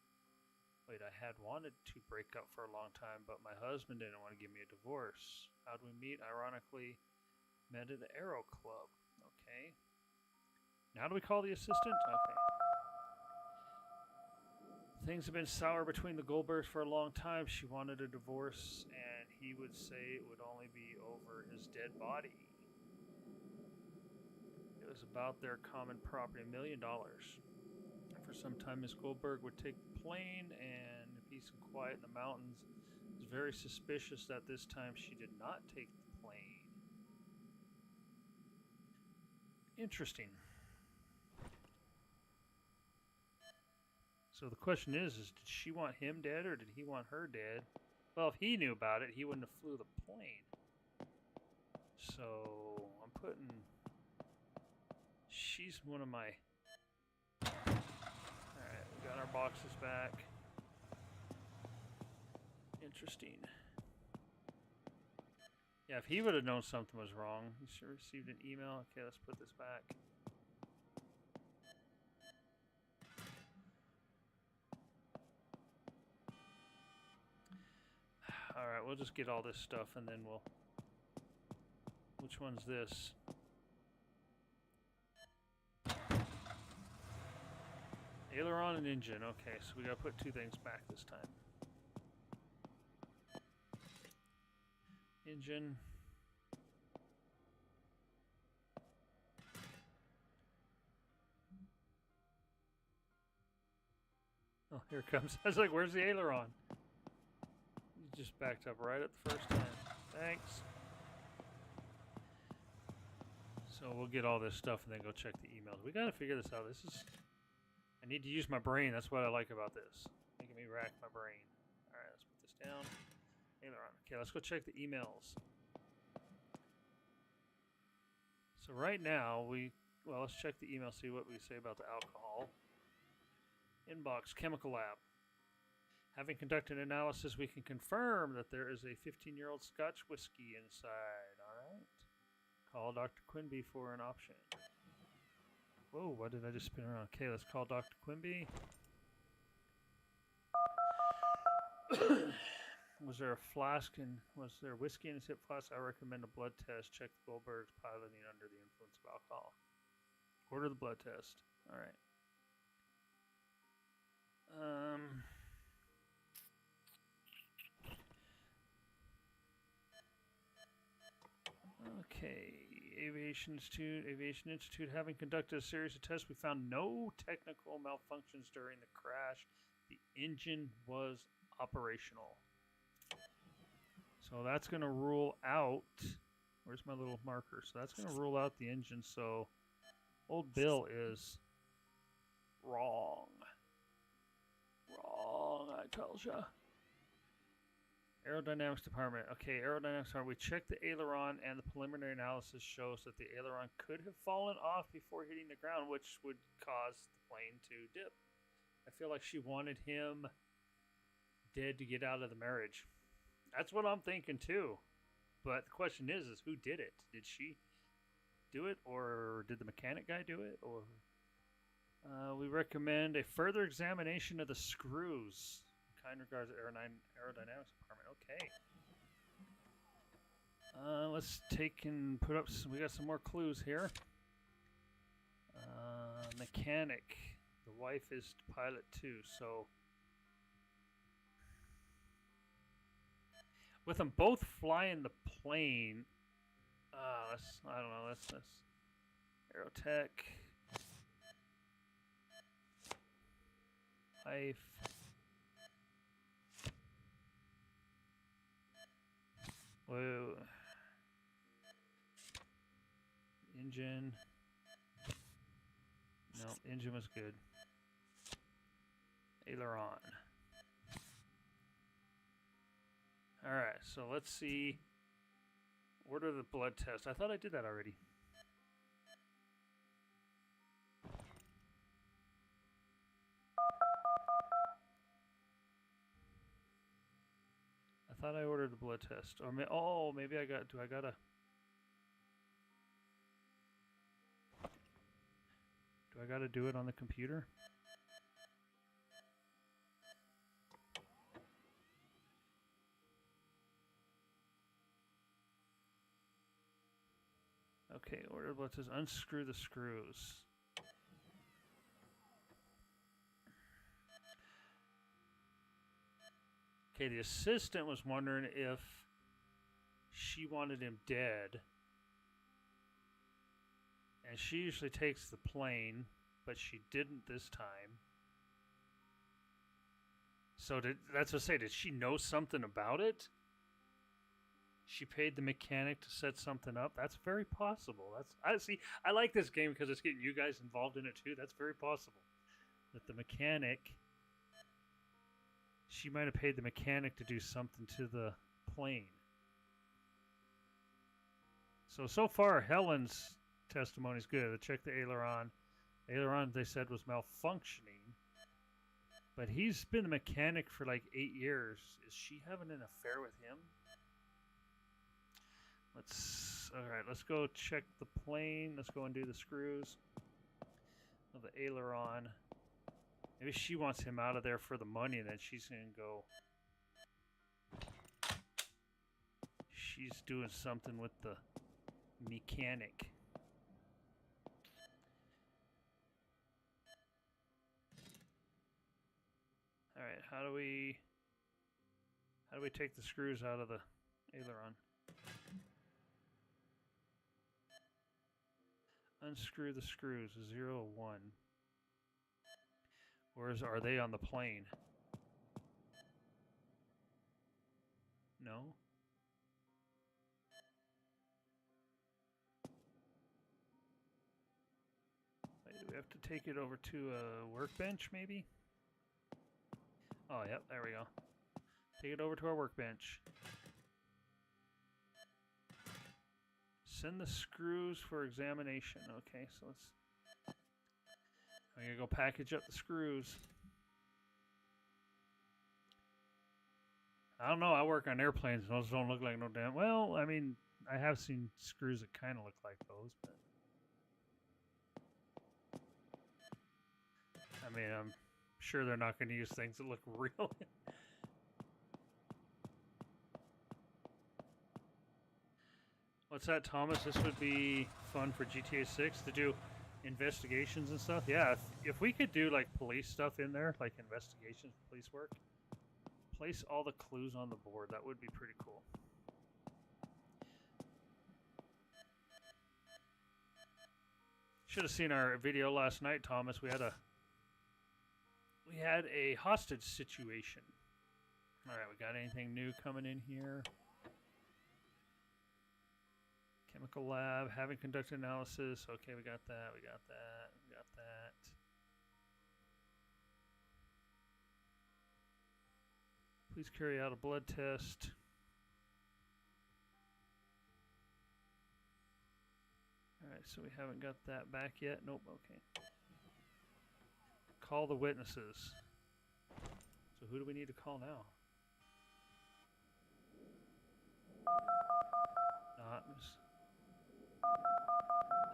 Wait, I had wanted to break up for a long time, but my husband didn't want to give me a divorce. How'd we meet? Ironically, met at the Aero Club. Okay. Now do we call the assistant? Okay. Things have been sour between the Goldbergs for a long time. She wanted a divorce, and he would say it would only be over his dead body. It was about their common property, $1 million. For some time, Miss Goldberg would take the plane and peace and quiet in the mountains. It was very suspicious that this time she did not take the plane. Interesting. So the question is did she want him dead or did he want her dead? Well, if he knew about it, he wouldn't have flew the plane. So I'm putting... She's one of my... Alright, we got our boxes back. Interesting. Yeah, if he would have known something was wrong, he should have received an email. Okay, let's put this back. Alright, we'll just get all this stuff and then we'll... Which one's this? Aileron and engine. Okay, so we gotta put two things back this time. Engine. Oh, here it comes. I was like, where's the aileron? You just backed up right at the first time. Thanks. So we'll get all this stuff and then go check the emails. We gotta figure this out. This is... I need to use my brain. That's what I like about this. Making me rack my brain. Alright, let's put this down. Aileron. Okay, let's go check the emails. So right now, well, let's check the email, see what we say about the alcohol. Inbox, chemical lab. Having conducted analysis, we can confirm that there is a 15-year-old Scotch whiskey inside. Alright. Call Dr. Quimby for an option. Whoa, why did I just spin around? Okay, let's call Dr. Quimby. Was there a flask and was there whiskey in his hip flask? I recommend a blood test. Check the Goldberg's piloting under the influence of alcohol. Order the blood test. All right. Okay. Aviation Institute, having conducted a series of tests, we found no technical malfunctions during the crash. The engine was operational. So that's going to rule out... Where's my little marker? So that's going to rule out the engine. So old Bill is wrong. Wrong, I told ya. Aerodynamics department. Okay, aerodynamics department. We checked the aileron and the preliminary analysis shows that the aileron could have fallen off before hitting the ground, which would cause the plane to dip. I feel like she wanted him dead to get out of the marriage. That's what I'm thinking too. But the question is who did it? Did she do it, or did the mechanic guy do it? Or we recommend a further examination of the screws. Kind regards to aerodynamics department. Okay. Let's take and put up. We got some more clues here. Mechanic. The wife is pilot too, so with them both flying the plane, I don't know. Let's Aerotech, wife. Whoa. Engine. No, engine was good. Aileron. Alright, so let's see. Order the blood test. I thought I did that already. I thought I ordered the blood test. Or maybe I got. Do I gotta? Do I gotta do it on the computer? Okay, order blood test. Unscrew the screws. Okay, the assistant was wondering if she wanted him dead. And she usually takes the plane, but she didn't this time. So that's what I say, did she know something about it? She paid the mechanic to set something up. That's very possible. I like this game because it's getting you guys involved in it too. That's very possible. That the mechanic, she might have paid the mechanic to do something to the plane. So far, Helen's testimony is good. They checked the aileron. Aileron, they said, was malfunctioning. But he's been a mechanic for like 8 years. Is she having an affair with him? Alright, let's go check the plane. Let's go and do the screws of the aileron. Maybe she wants him out of there for the money, and then she's going to go. She's doing something with the mechanic. Alright, how do we take the screws out of the aileron? Unscrew the screws, 0, 1. Are they on the plane? No? Wait, do we have to take it over to a workbench, maybe? Oh, yep, there we go. Take it over to our workbench. Send the screws for examination. Okay, so I'm gonna go package up the screws. I don't know, I work on airplanes and those don't look like no damn. Well, I mean, I have seen screws that kind of look like those, but I mean, I'm sure they're not going to use things that look real. What's that, Thomas? This would be fun for GTA 6 to do investigations and stuff. Yeah, if we could do like police stuff in there, like investigations, police work, place all the clues on the board, that would be pretty cool. Should have seen our video last night, Thomas. We had a hostage situation. All right, we got anything new coming in here? Chemical lab, having conducted analysis. Okay, we got that, we got that, we got that. Please carry out a blood test. All right, so we haven't got that back yet. Nope, okay. Call the witnesses. So who do we need to call now?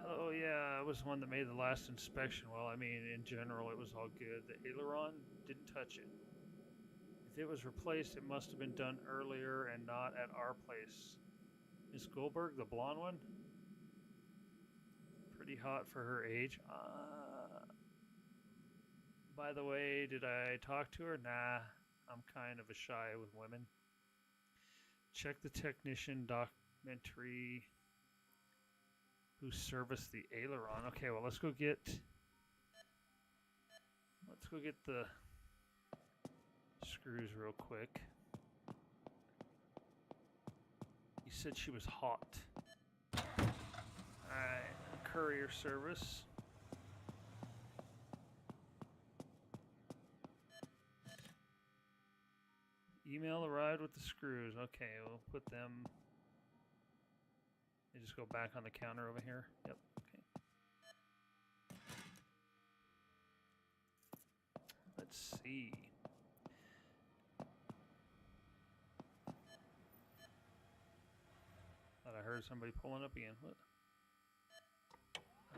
Oh yeah, I was the one that made the last inspection. Well, I mean, in general, it was all good. The aileron didn't touch it. If it was replaced, it must have been done earlier and not at our place. Miss Goldberg, the blonde one. Pretty hot for her age. By the way, did I talk to her? Nah, I'm kind of a shy with women. Check the technician documentary who serviced the aileron. Okay, well, let's go get the screws real quick. You said she was hot. Alright, courier service. Email arrived with the screws. Okay, we'll put them. They just go back on the counter over here. Yep. Okay. Let's see. Thought I heard somebody pulling up again. What?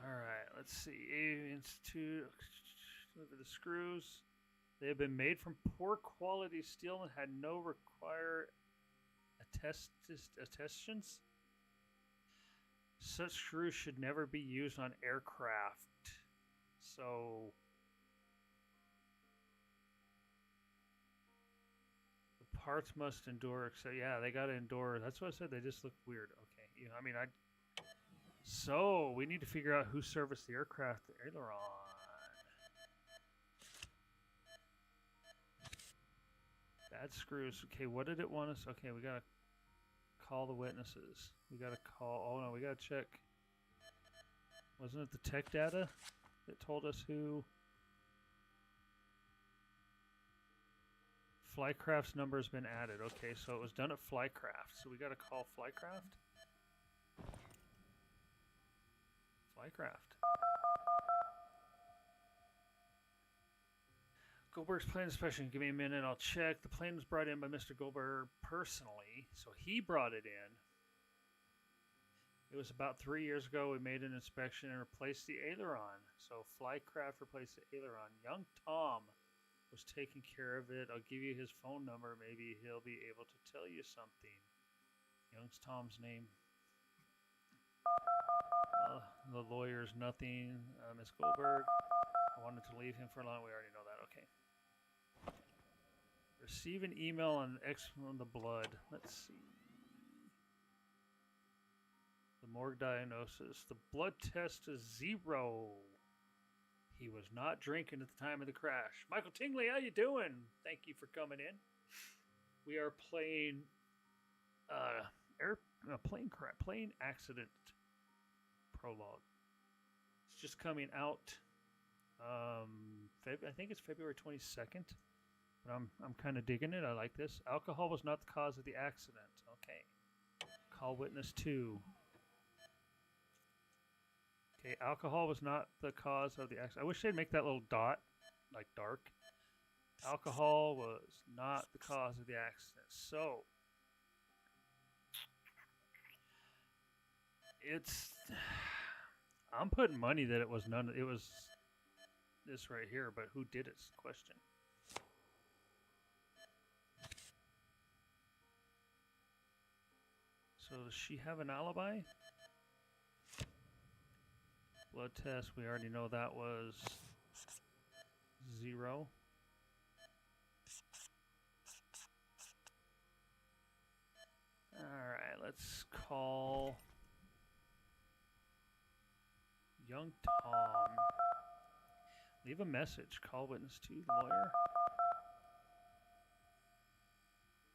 All right. Let's see. Institute. Deliver the screws. They have been made from poor quality steel and had no required attestations. Such screws should never be used on aircraft. So the parts must endure. So yeah, they gotta endure. That's what I said. They just look weird. Okay. Yeah, I mean, So we need to figure out who serviced the aircraft, the aileron. Bad screws. Okay, what did it want us? Okay, we gotta call the witnesses. We gotta call. Oh no, we gotta check. Wasn't it the tech data that told us who? Flycraft's number has been added. Okay, so it was done at Flycraft. So we gotta call Flycraft. Flycraft. Goldberg's plane inspection. Give me a minute. I'll check. The plane was brought in by Mr. Goldberg personally, so he brought it in. It was about 3 years ago. We made an inspection and replaced the aileron. So Flycraft replaced the aileron. Young Tom was taking care of it. I'll give you his phone number. Maybe he'll be able to tell you something. Young Tom's name. The lawyer's nothing. Miss Goldberg. I wanted to leave him for long. We already know that. Okay. Receive an email on X on the blood. Let's see. The morgue diagnosis. The blood test is 0. He was not drinking at the time of the crash. Michael Tingley, how you doing? Thank you for coming in. We are playing plane accident prologue. It's just coming out. I think it's February 22nd. But I'm kind of digging it. I like this. Alcohol was not the cause of the accident. Okay. Call witness 2. Okay, alcohol was not the cause of the accident. I wish they'd make that little dot, like dark. Alcohol was not the cause of the accident. So, I'm putting money that it was it was this right here, but who did it's the question. So does she have an alibi? Blood test, we already know that was 0. Alright, let's call Young Tom. Leave a message. Call witness 2, the lawyer.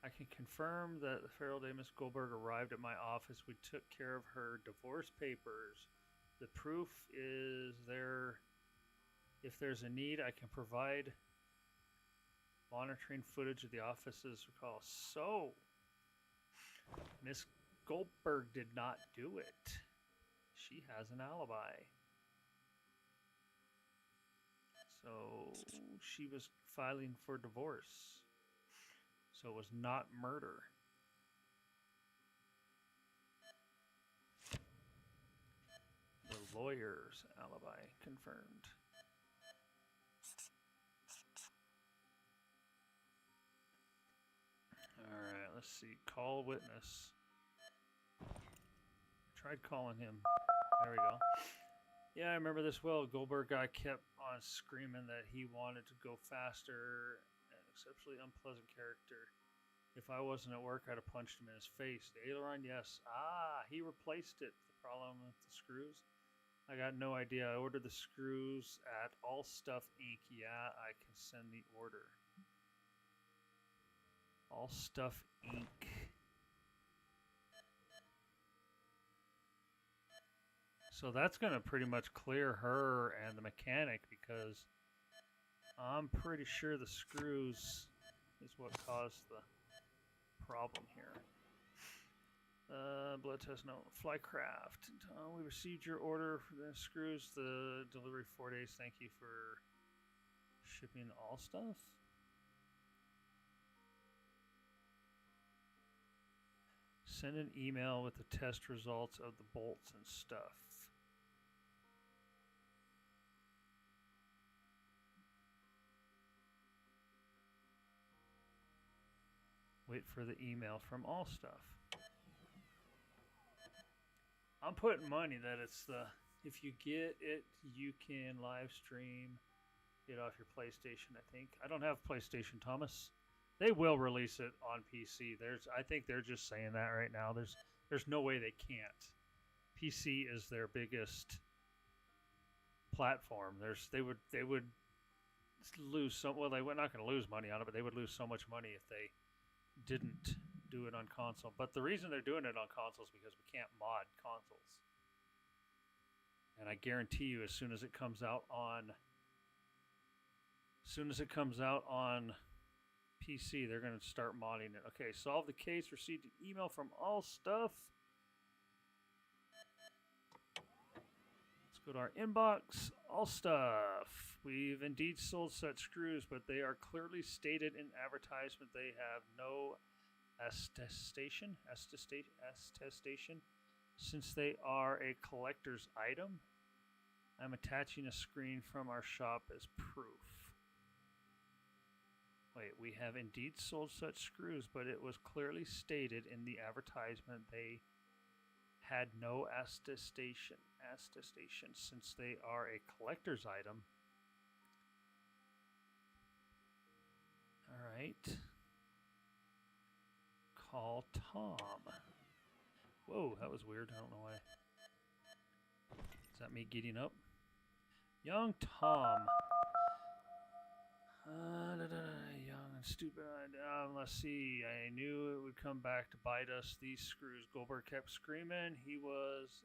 I can confirm that the feral day Miss Goldberg arrived at my office. We took care of her divorce papers. The proof is there. If there's a need, I can provide monitoring footage of the office's recall. So, Miss Goldberg did not do it. She has an alibi. So, she was filing for divorce. So it was not murder. The lawyer's alibi confirmed. All right, let's see. Call witness. Tried calling him. There we go. Yeah, I remember this well. Goldberg guy kept on screaming that he wanted to go faster. An exceptionally unpleasant character. If I wasn't at work, I'd have punched him in his face. The aileron, yes. Ah, he replaced it. The problem with the screws? I got no idea. I ordered the screws at All Stuff Inc. Yeah, I can send the order. All Stuff Inc. So that's going to pretty much clear her and the mechanic because I'm pretty sure the screws is what caused the problem here. Blood test, no. Flycraft. We received your order for the screws. The delivery 4 days. Thank you for shipping all stuff. Send an email with the test results of the bolts and stuff. Wait for the email from All Stuff. I'm putting money that it's the, if you get it, you can live stream it off your PlayStation, I think. I don't have PlayStation, Thomas. They will release it on PC. I think they're just saying that right now. There's no way they can't. PC is their biggest platform. They would lose some. Well, they were not going to lose money on it, but they would lose so much money if they didn't do it on console. But the reason they're doing it on consoles is because we can't mod consoles. And I guarantee you, as soon as it comes out on PC, they're going to start modding it. Okay, solve the case. Received an email from All Stuff. Let's go to our inbox. All Stuff. We've indeed sold such screws, but they are clearly stated in advertisement they have no attestation since they are a collector's item. I'm attaching a screen from our shop as proof. Wait, we have indeed sold such screws, but it was clearly stated in the advertisement they had no attestation since they are a collector's item. All right. Call Tom. Whoa, that was weird. I don't know why. Is that me getting up? Young Tom. Young and stupid. Let's see. I knew it would come back to bite us. These screws. Goldberg kept screaming. He was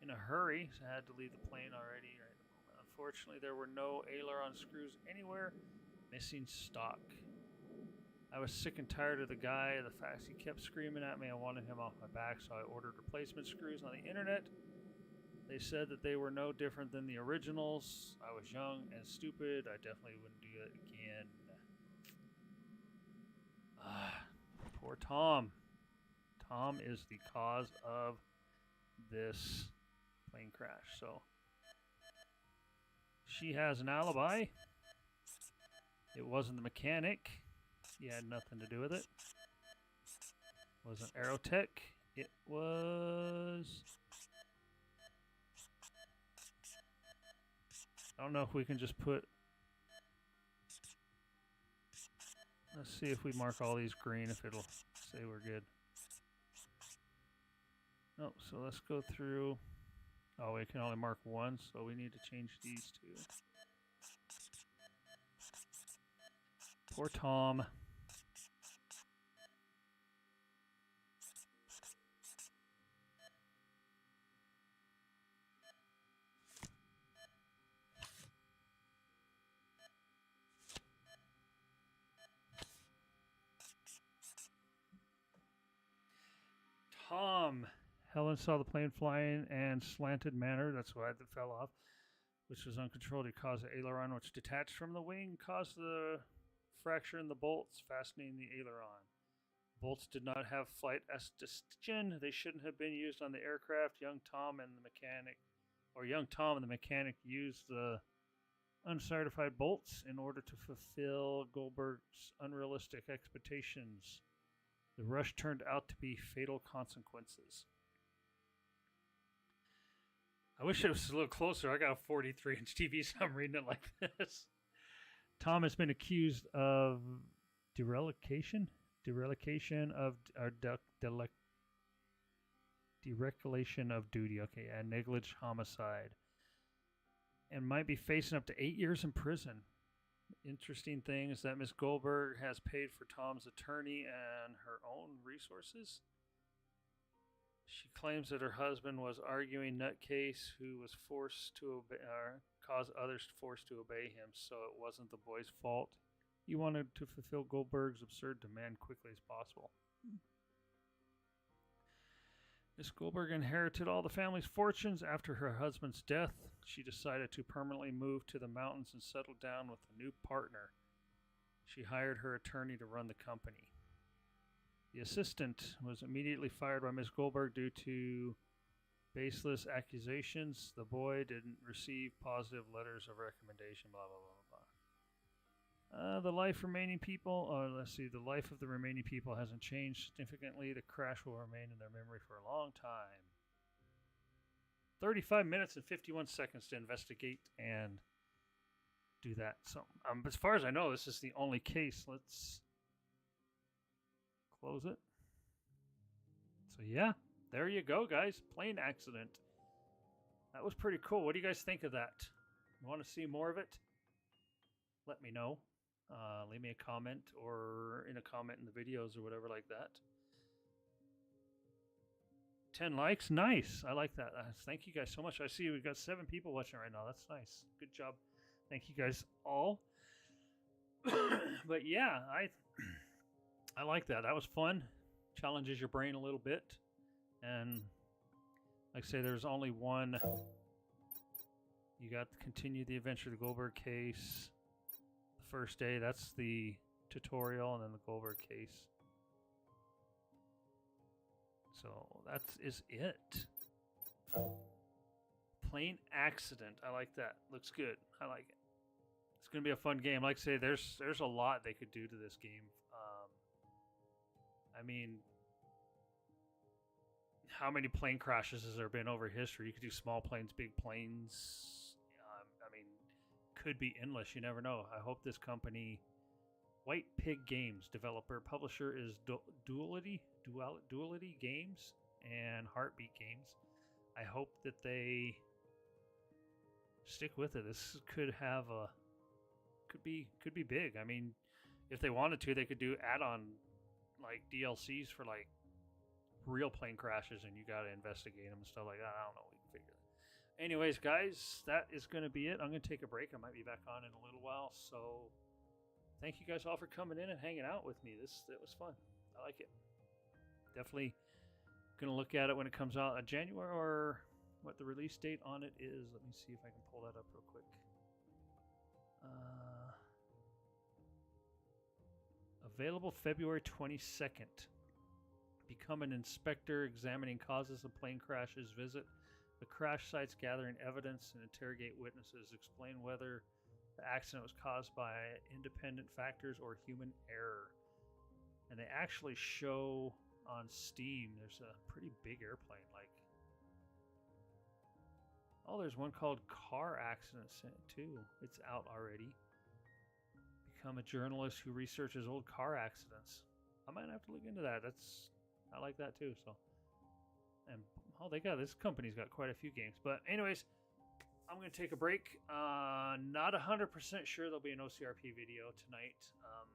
in a hurry, so I had to leave the plane already right at the moment. Unfortunately, there were no aileron screws anywhere. Missing stock. I was sick and tired of the guy. The fact he kept screaming at me, I wanted him off my back, so I ordered replacement screws on the internet. They said that they were no different than the originals. I was young and stupid. I definitely wouldn't do it again. Poor Tom. Tom is the cause of this plane crash. So she has an alibi. It wasn't the mechanic. He had nothing to do with it. It wasn't Aerotech. It was... I don't know if we can just put... Let's see if we mark all these green, if it'll say we're good. No, so let's go through... Oh, we can only mark one, so we need to change these two. Poor Tom. Helen saw the plane flying in slanted manner. That's why it fell off, which was uncontrolled. It caused the aileron, which detached from the wing, caused the fracture in the bolts fastening the aileron. Bolts did not have flight attestation. They shouldn't have been used on the aircraft. Young Tom and the mechanic used the uncertified bolts in order to fulfill Goldberg's unrealistic expectations. The rush turned out to be fatal consequences. I wish it was a little closer. I got a 43-inch TV, so I'm reading it like this. Tom has been accused of derelication of deregulation of duty. Okay, and negligent homicide, and might be facing up to 8 years in prison. Interesting thing is that Miss Goldberg has paid for Tom's attorney and her own resources. She claims that her husband was arguing nutcase who was forced to obey, caused others forced to obey him, so it wasn't the boy's fault. He wanted to fulfill Goldberg's absurd demand quickly as possible. Miss Goldberg inherited all the family's fortunes after her husband's death. She decided to permanently move to the mountains and settle down with a new partner. She hired her attorney to run the company. The assistant was immediately fired by Miss Goldberg due to baseless accusations. The boy didn't receive positive letters of recommendation, blah, blah, blah, blah. The life of the remaining people hasn't changed significantly. The crash will remain in their memory for a long time. 35 minutes and 51 seconds to investigate and do that. So, as far as I know, this is the only case. Let's close it. So yeah, there you go, guys. Plane accident. That was pretty cool. What do you guys think of that? You want to see more of it? Let me know. Leave me a comment or in a comment in the videos or whatever like that. 10 likes. Nice. I like that. Thank you guys so much. I see we've got 7 people watching right now. That's nice. Good job. Thank you guys all. But yeah, I like that. That was fun. Challenges your brain a little bit. And like I say, there's only one. You got to continue the adventure of the Goldberg case. The first day, that's the tutorial, and then the Goldberg case. So that is it. Plane accident. I like that. Looks good. I like it. It's going to be a fun game. Like I say, there's a lot they could do to this game. I mean, how many plane crashes has there been over history? You could do small planes, big planes. I mean, could be endless. You never know. I hope this company, White Pig Games, developer, publisher is Duality Games and Heartbeat Games. I hope that they stick with it. This could have could be big. I mean, if they wanted to, they could do add-on like DLCs for like real plane crashes, and you got to investigate them and stuff like that. I don't know. We can figure it. Anyways, guys, that is going to be it. I'm going to take a break. I might be back on in a little while. So thank you guys all for coming in and hanging out with me. It was fun. I like it. Definitely going to look at it when it comes out in January, or what the release date on it is. Let me see if I can pull that up real quick. Available February 22nd. Become an inspector examining causes of plane crashes. Visit the crash sites, gathering evidence, and interrogate witnesses. Explain whether the accident was caused by independent factors or human error. And they actually show on Steam, there's a pretty big airplane. There's one called Car Accidents too. It's out already. Become a journalist who researches old car accidents. I might have to look into that. I like that too. So, and this company's got quite a few games. But anyways, I'm going to take a break. Not 100% sure there'll be an OCRP video tonight.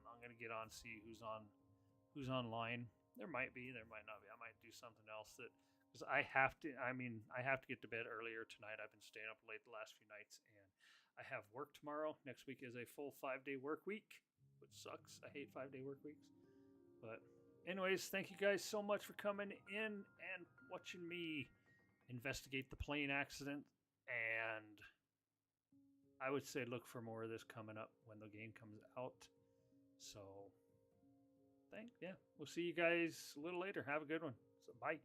I'm going to get on, see who's online. There might be, there might not be. I might do something else because I have to get to bed earlier tonight. I've been staying up late the last few nights, and I have work tomorrow. Next week is a full 5-day work week, which sucks. I hate 5-day work weeks. But anyways, thank you guys so much for coming in and watching me investigate the plane accident. And I would say look for more of this coming up when the game comes out. So we'll see you guys a little later. Have a good one. So bye.